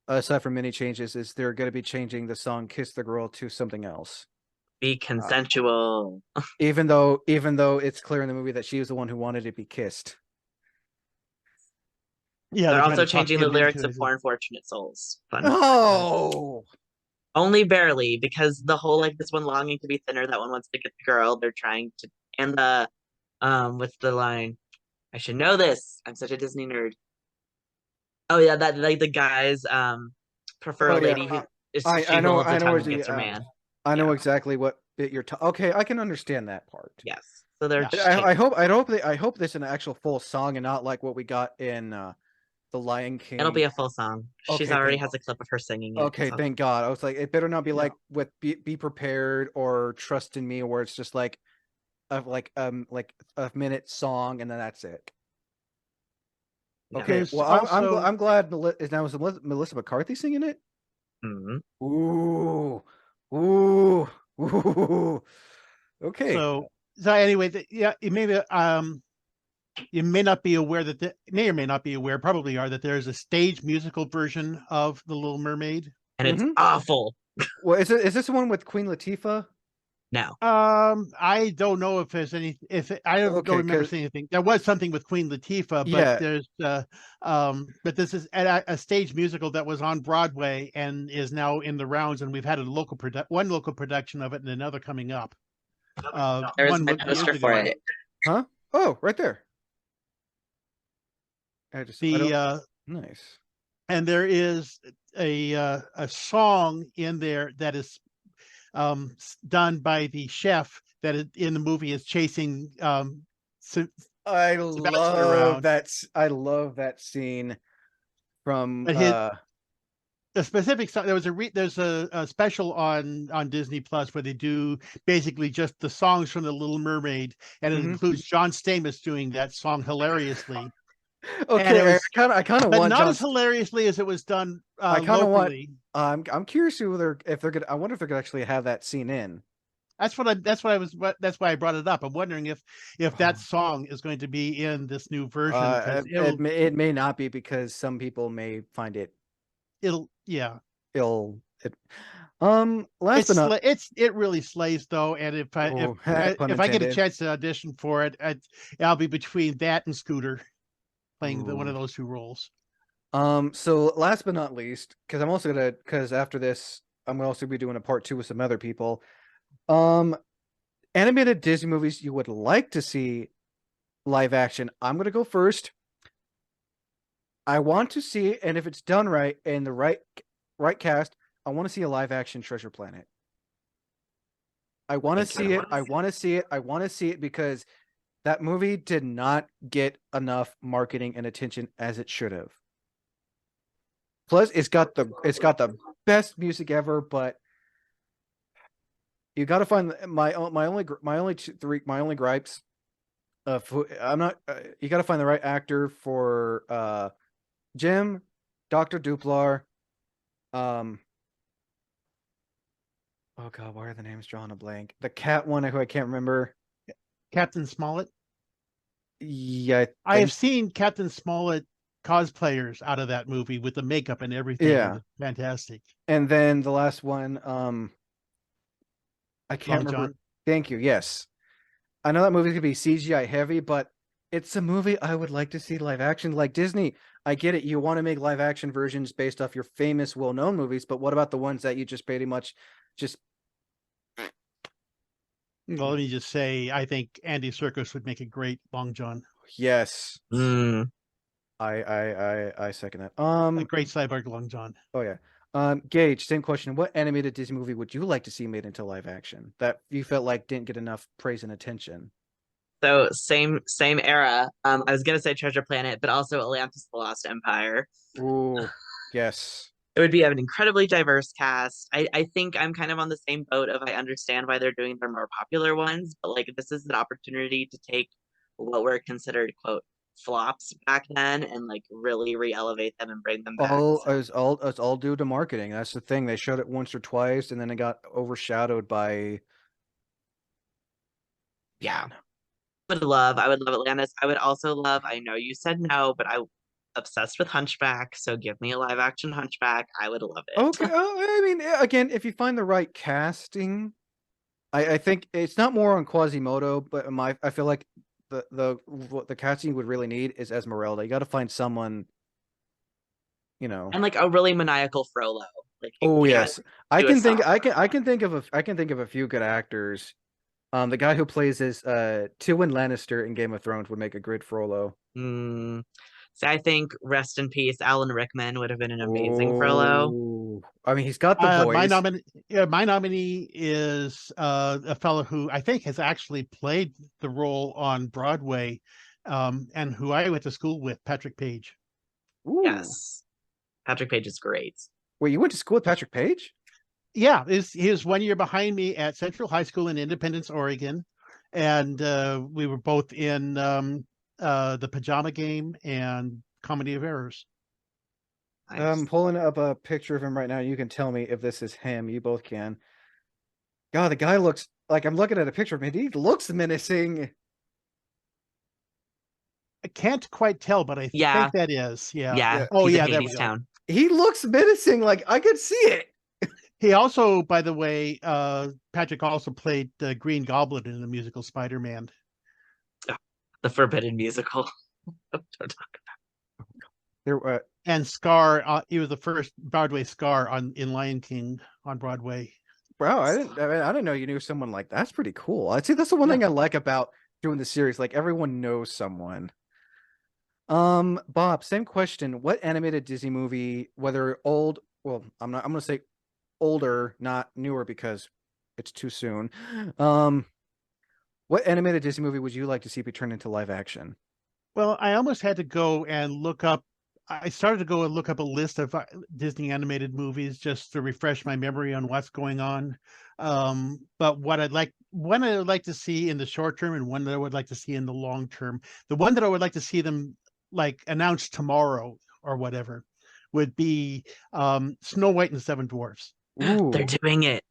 aside from many changes, is they're going to be changing the song "Kiss the Girl" to something else. Be consensual. Even though it's clear in the movie that she was the one who wanted to be kissed. Yeah, They're they're trying also to talk changing the him lyrics into of it. Poor Unfortunate Souls. Fun fact. Oh, Only barely, because the whole like this one longing to be thinner, that one wants to get the girl. They're trying to, and the with the line, I should know this. I'm such a Disney nerd. Oh yeah, that like the guys prefer oh a yeah. lady who is I she know holds the I know tongue what and you gets her man. I know Yeah. exactly what bit you're. Okay, I can understand that part. Yes. So they're Yeah. just changing. I hope this is an actual full song and not like what we got in the Lion It'll be King. a full song. She's Okay, already thank has a clip of her singing it. okay, So thank God. I was like, it better not be Yeah. like with be prepared or trust in me, where it's just like like a minute song and then that's it. yeah. Okay, There's well also I'm glad is Melissa McCarthy singing it? Mhm. Ooh, ooh, ooh. Okay. so anyway, yeah, you may not be aware that may or may not be aware, probably are, that there's a stage musical version of The Little Mermaid. And it's Mm-hmm. awful. Well, is this the one with Queen Latifah? No. I don't know if there's any. If I don't Okay, remember because seeing anything. There was something with Queen Latifah, but yeah, but this is a stage musical that was on Broadway and is now in the rounds, and we've had one local production of it and another coming up. There's One my years poster for ago. it. huh? Oh, right there. I The don't nice. And there is a song in there that is done by the chef that in the movie is chasing Sebastian around. I love that scene from But his a specific song, there's a special on Disney Plus where they do basically just the songs from the Little Mermaid, and it mhm. includes John Stamos doing that song hilariously. And it Okay, was, I kind of but want not John as hilariously as it was done I kind of want locally. I'm curious if they're gonna I wonder if they're gonna actually have that scene in. That's why I brought it up. I'm wondering if that song is going to be in this new version, because It may not be because some people may find it yeah. ill. Last but not It really slays though, and oh, pun if I get a intended. chance to audition for it, I'll be between that and Scooter playing one of Ooh. those two roles. So last but not least, because I'm also gonna because after this I'm gonna also be doing a part two with some other people. Um, Animated Disney movies you would like to see live action. I'm gonna go first. I want to see, and if it's done right and the right cast, I want to see a live action Treasure Planet. I want to see it. I want to see it. I want to see it because that movie did not get enough marketing and attention as it should have. Plus, it's got the best music ever, but you got to find my only gripes. I'm not. You got to find the right actor for Jim, Doctor Duplar. Oh God, why are the names drawing a blank? The cat one who I can't remember. Captain Smollett. Yeah, I have seen Captain Smollett cosplayers out of that movie with the makeup and everything, and yeah. it's fantastic. And then the last one, I can't Long remember. John. Thank you. Yes. I know that movie's gonna be CGI heavy, but it's a movie I would like to see live action. Like Disney, I get it. You want to make live action versions based off your famous, well-known movies, but what about the ones that you just pretty much just Well, let me just say, I think Andy Serkis would make a great Long John, yes. Mm. I second that. a great cyborg Long John. Oh yeah. Gage, same question. What animated Disney movie would you like to see made into live action that you felt like didn't get enough praise and attention? So same era. I was gonna say Treasure Planet, but also Atlantis: The Lost Empire. Ooh, yes. It would be an incredibly diverse cast. I think I'm kind of on the same boat of I understand why they're doing their more popular ones, but like this is an opportunity to take what were considered quote flops back then and like really re-elevate them and bring them back. All So it's all due to marketing. That's the thing. They showed it once or twice, and then it got overshadowed by yeah. I would love Atlantis. I would also love, I know you said no, but I obsessed with Hunchback, so give me a live action Hunchback. I would love okay. it. I mean, again, if you find the right casting, I think it's not more on Quasimodo, but I feel like what the casting you would really need is Esmeralda. You got to find someone, you know. And like a really maniacal Frollo. Like you Oh can't yes, I do a can think. soft I Frollo. can think of a few good actors. The guy who plays this Tywin Lannister in Game of Thrones would make a great Frollo. Mm. So I think rest in peace, Alan Rickman would have been an amazing Frollo. Oh, I mean, he's got the My voice. nominee, yeah, my nominee is a fellow who I think has actually played the role on Broadway, and who I went to school with, Patrick Page. Ooh, Yes. Patrick Page is great. wait, you went to school with Patrick Page? Yeah, he was 1 year behind me at Central High School in Independence, Oregon, and we were both in the Pajama Game and Comedy of Errors. I'm Nice. pulling up a picture of him right now. You can tell me if this is him. You both can. God, the guy looks like I'm looking at a picture of him. He looks menacing. I can't quite tell, but I Yeah, think that is, yeah. yeah. Yeah, Oh, He's in yeah, there we go. Hadestown. he looks menacing. Like I could see it. He also, by the way, Patrick also played Green Goblin in the musical Spider-Man, The Forbidden Musical. Don't talk. There, and Scar. He was the first Broadway Scar in Lion King on Broadway. Wow, I didn't know you knew someone like that. That's pretty cool. I'd say that's the one Yeah. thing I like about doing the series. Like everyone knows someone. Bob, same question. What animated Disney movie, whether old, well, I'm gonna say older, not newer because it's too soon. Um, what animated Disney movie would you like to see be turned into live action? Well, I almost had to go and look up. I started to go and look up a list of Disney animated movies just to refresh my memory on what's going on. But one I would like to see in the short term, and one that I would like to see in the long term. The one that I would like to see them like announced tomorrow or whatever would be Snow White and the Seven Dwarfs. They're Ooh, doing it.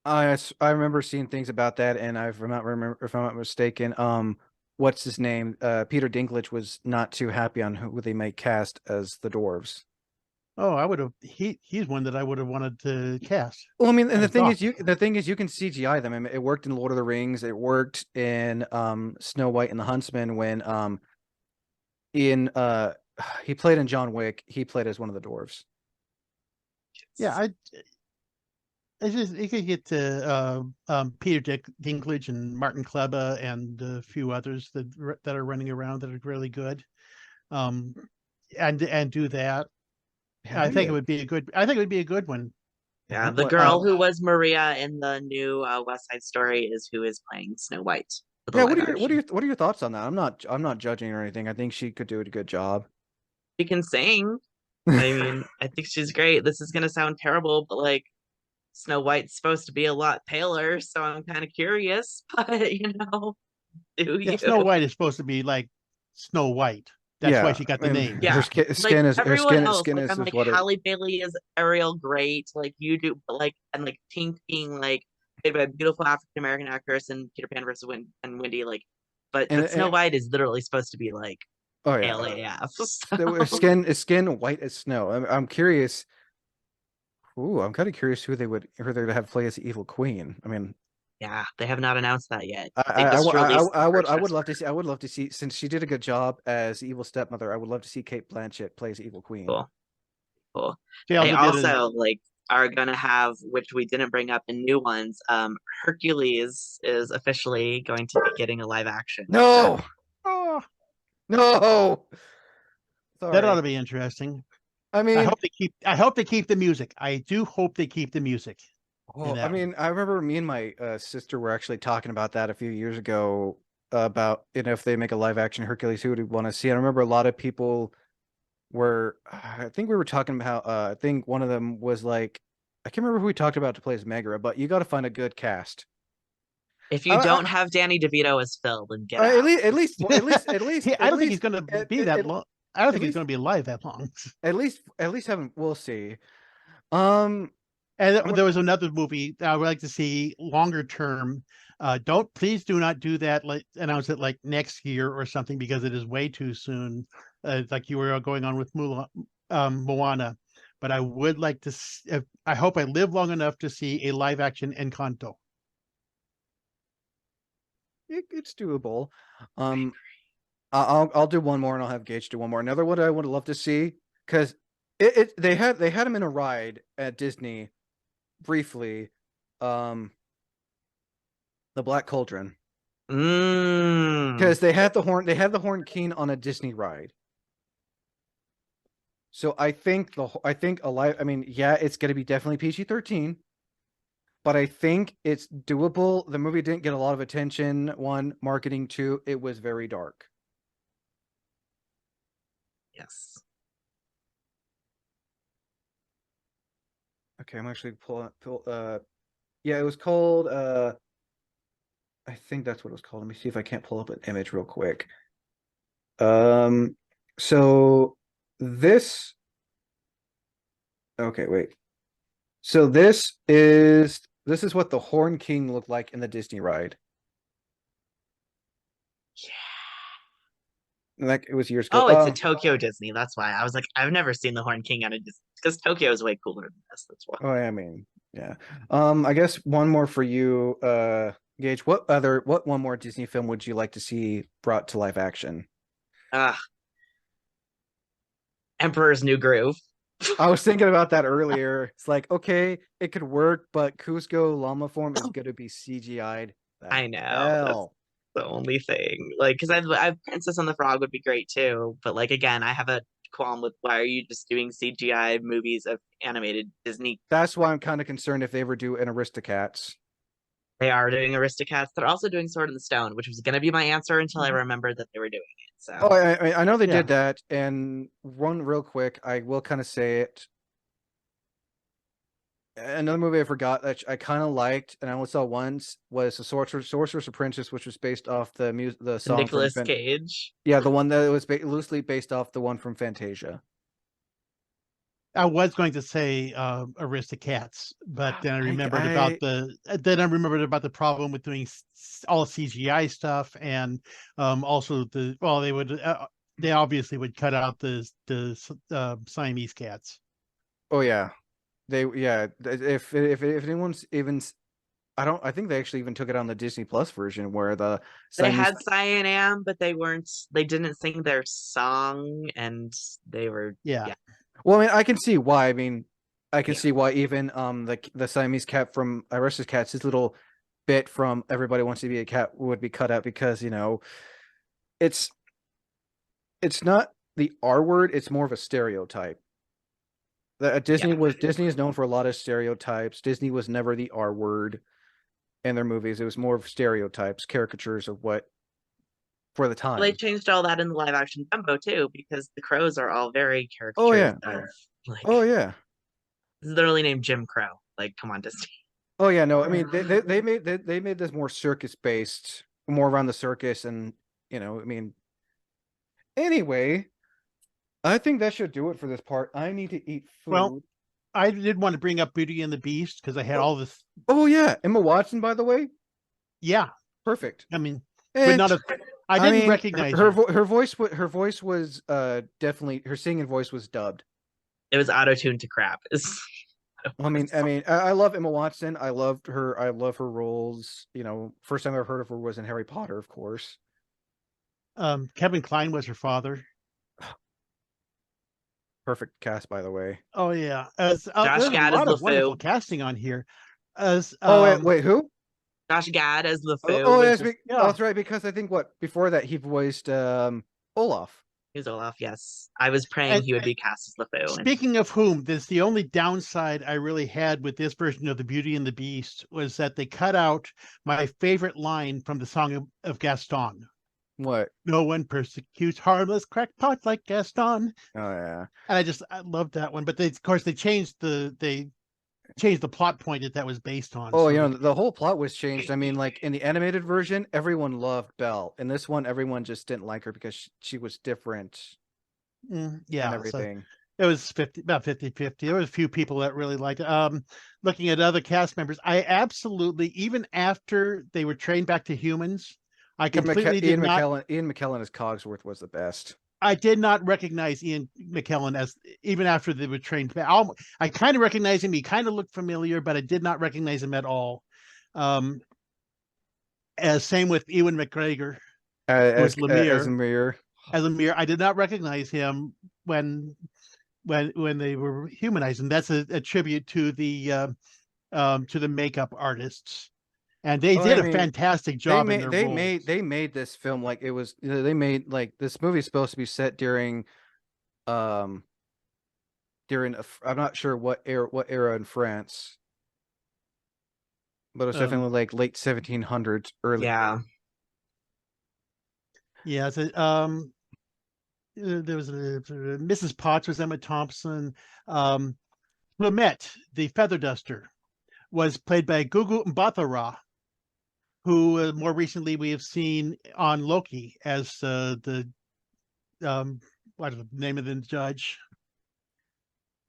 I remember seeing things about that, and if I'm not mistaken, what's his name? Peter Dinklage was not too happy on who they might cast as the dwarves. Oh, I would have. He's one that I would have wanted to cast Well, I mean, and as Doc. the thing is, you can CGI them. I mean, it worked in Lord of the Rings. It worked in Snow White and the Huntsman when in he played in John Wick. He played as one of the dwarves. Yeah, I just you could get to Peter Dinklage and Martin Kleba and a few others that are running around that are really good, um, and do that. Yeah, I that'd be think it would be a good. I think it would be a good one. Yeah, the what girl who was Maria in the new West Side Story is who is playing Snow White for the yeah. live action. What are your thoughts on that? I'm not judging or anything. I think she could do a good job. She can sing. I mean, I think she's great. This is gonna sound terrible, but like Snow White's supposed to be a lot paler, so I'm kind of curious. But do Yeah, you? Snow White is supposed to be like Snow White. That's why Yeah, she got I the mean, name. Yeah, like everyone else, skin like I'm is like what it. Halle Bailey is Ariel great, like you do, but like and like Tink being like played by a beautiful African American actress in Peter Pan versus Wendy, like but Snow White is literally supposed to be like oh yeah, pale AF. skin white as snow. I'm curious. Ooh, I'm kind of curious who they'd have play as the evil queen. I mean, yeah, they have not announced that yet. I They I, just released the I would first love to see. I would love to see, since she did a good job as the evil stepmother. I would love to see Kate Blanchett play as the evil queen. cool, cool. They They also did a also like are gonna have, which we didn't bring up in new ones. Hercules is officially going to be getting a live action. No, oh, no. that ought to Sorry. be interesting. I mean, I hope they keep the music. I do hope they keep the music. well, I mean, I remember me and my sister were actually talking about that a few years ago about, if they make a live action Hercules, who would we want to see? I remember a lot of people were, I think we were talking about, I think one of them was like, I can't remember who we talked about to play as Megara, but you got to find a good cast. If you don't have Danny DeVito as Phil, then get At out. least, at least, well, at least, at least, I at don't think he's least, going to be at, that long. I don't think he's least, going to be alive that long. at least have him. We'll see. And I'm there was another movie that I would like to see longer term. Please do not do that. Like announce it like next year or something, because it is way too soon. Like you were going on with Moana. But I would like to. I hope I live long enough to see a live action Encanto. it's doable. I'll do one more and I'll have Gage do one more. Another one I would love to see, because they had him in a ride at Disney briefly, the Black Cauldron, because they had the Horn King on a Disney ride. So I think a live, I mean, yeah, it's going to be definitely PG-13, but I think it's doable. The movie didn't get a lot of attention. One, marketing. Two, it was very dark. Yes. Okay, I'm actually yeah, it was called I think that's what it was called. Let me see if I can't pull up an image real quick. So this okay, wait. So this is what the Horn King looked like in the Disney ride. Like, it was years ago. Oh, it's a Tokyo Disney. That's why I was like, I've never seen the Horn King on a Disney, because Tokyo is way cooler than this. That's why. Oh, I mean, yeah. I guess one more for you, Gage. What one more Disney film would you like to see brought to live action? Emperor's New Groove. I was thinking about that earlier. It's like, okay, it could work, but Cusco llama form is going to be CGI'd. I know. That's the only thing. Like, because I've Princess and the Frog would be great too, but like again, I have a qualm with, why are you just doing CGI movies of animated Disney? That's why I'm kind of concerned if they ever do an Aristocats. They are doing Aristocats. They're also doing Sword in the Stone, which was going to be my answer until I remembered that they were doing it. So, oh, I know they did that. And one real quick, I will kind of say it. Another movie I forgot that I kind of liked and I only saw once was the Sorcerer's Apprentice, which was based off the song Nicolas from Cage. Yeah, the one that was loosely based off the one from Fantasia. I was going to say Aristocats, but then I remembered about the problem with doing all CGI stuff, and also they obviously would cut out the Siamese cats. Oh yeah, if anyone's even, I think they actually even took it on the Disney Plus version where the They had Cyan, but they didn't sing their song, and they were yeah. Well, I mean, I can see why. I mean, I can see why even the Siamese cat from Aristocats, his little bit from Everybody Wants to Be a Cat would be cut out, because it's not the R word, it's more of a stereotype. Disney is known for a lot of stereotypes. Disney was never the R word in their movies. It was more of stereotypes, caricatures of what for the time. Well, they changed all that in the live action Dumbo too, because the crows are all very caricatures. Oh yeah. Oh yeah. Literally named Jim Crow. Like, come on, Disney. Oh yeah, no. I mean, they made this more circus based, more around the circus, and I mean. Anyway, I think that should do it for this part. I need to eat food. Well, I did want to bring up Beauty and the Beast because I had all this. Oh yeah, Emma Watson, by the way. Yeah, Perfect. I mean, would not have I I didn't mean, recognize her. her voice was definitely, her singing voice was dubbed. It was auto-tuned to crap. I love Emma Watson. I loved her. I love her roles. You know, first time I ever heard of her was in Harry Potter, of course. Kevin Kline was her father. Perfect cast, by the way. Oh yeah, Josh there's a Gad as lot of wonderful LeFou. casting on here. As Oh wait, who? Josh Gad as Oh, LeFou oh, was just oh, yeah. that's right. Because I think what before that he voiced Olaf. he was Olaf. Yes, I was praying And he would be cast as LeFou. And speaking of whom, this the only downside I really had with this version of the Beauty and the Beast was that they cut out my favorite line from the Song of Gaston. What? No one persecutes harmless crackpots like Gaston. Oh yeah. And I loved that one. But they, of course, they changed the plot point that was based on. Oh, So you they, know, the whole plot was changed. I mean, like in the animated version, everyone loved Belle. In this one, everyone just didn't like her because she was different and yeah. So everything. it was about 50-50. There was a few people that really liked it. Looking at other cast members, I absolutely, even after they were trained back to humans, I completely did not. Ian McKellen as Cogsworth was the best. I did not recognize Ian McKellen as even after they were trained back. I kind of recognized him. He kind of looked familiar, but I did not recognize him at all. As same with Ewan McGregor, who was As Lemire. Amir. As Lemire, I did not recognize him when they were humanized, and that's a tribute to the makeup artists, and they Oh, did I a mean, fantastic job in their roles. they made this film like it was. You know, they made like this movie is supposed to be set um during I'm not sure what era in France, but it's Um, definitely like late 1700s, early. yeah, yeah, so, there was Mrs. Potts was Emma Thompson. Um, Lumet, the feather duster, was played by Gugu Mbatha-Raw, who more recently we have seen on Loki as the what is the name of the judge?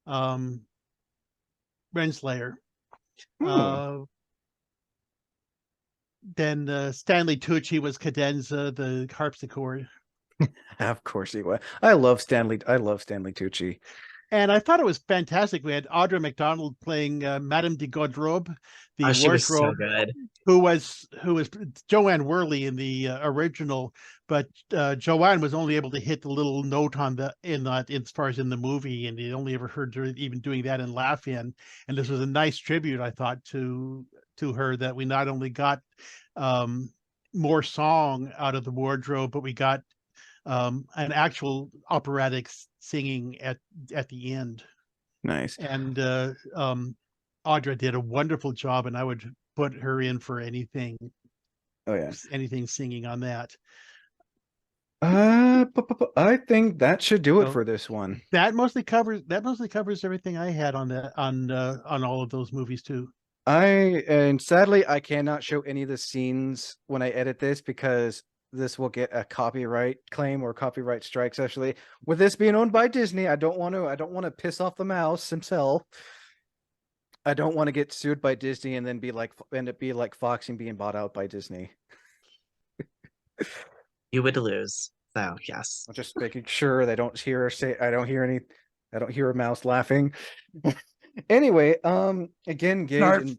Um, Renslayer. Hmm. Then Stanley Tucci was Cadenza, the harpsichord. Of course he was. I love Stanley. I love Stanley Tucci. And I thought it was fantastic. We had Audra McDonald playing Madame de Godrobe, the oh, she was so wardrobe, good. who was Joanne Worley in the original, but Joanne was only able to hit the little note on the in that as far as in the movie, and you only ever heard her even doing that in Laugh In. And this was a nice tribute, I thought, to her, that we not only got um, more song out of the wardrobe, but we got an actual operatic singing at the end. Nice. And Audra did a wonderful job, and I would put her in for Oh yeah. anything singing on that. I think that should do it So for this one. that mostly covers everything I had on all of those movies too. And sadly I cannot show any of the scenes when I edit this because this will get a copyright claim or copyright strikes. Actually, with this being owned by Disney, I don't want to piss off the mouse himself. I don't want to get sued by Disney and then end up be like Fox and being bought out by Disney. You would lose. So yes. I'm just making sure they don't hear say I don't hear a mouse laughing. Anyway, again, Gage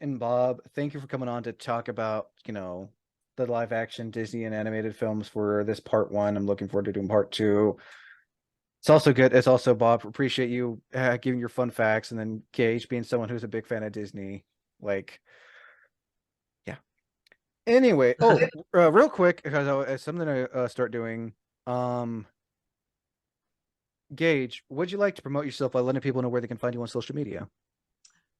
and Bob, thank you for coming on to talk about, the live action Disney and animated films for this part one. I'm looking forward to doing part two. It's also good. It's also Bob. Appreciate you giving your fun facts, and then Gage being someone who's a big fan of Disney. Like, yeah. Anyway, real quick, because it's something I start doing. Gage, would you like to promote yourself by letting people know where they can find you on social media?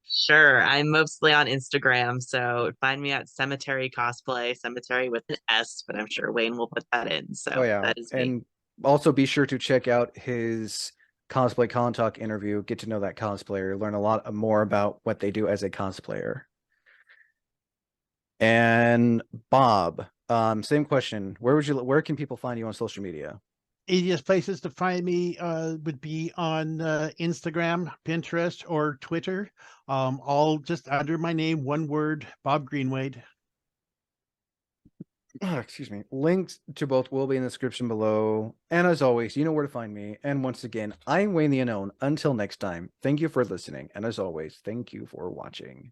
Sure. I'm mostly on Instagram, so find me at Cemetery Cosplay, Cemetery with an S, but I'm sure Wayne will put that in. Oh So yeah, that is me. and also be sure to check out his cosplay con talk interview. Get to know that cosplayer, learn a lot more about what they do as a cosplayer. And Bob, same question. Where can people find you on social media? Easiest places to find me would be on Instagram, Pinterest, or Twitter. All just under my name, one word, Bob Greenwade. excuse me, links to both will be in the description below. And as always, you know where to find me. And once again, I'm Wayne the Unknown. Until next time, thank you for listening. And as always, thank you for watching.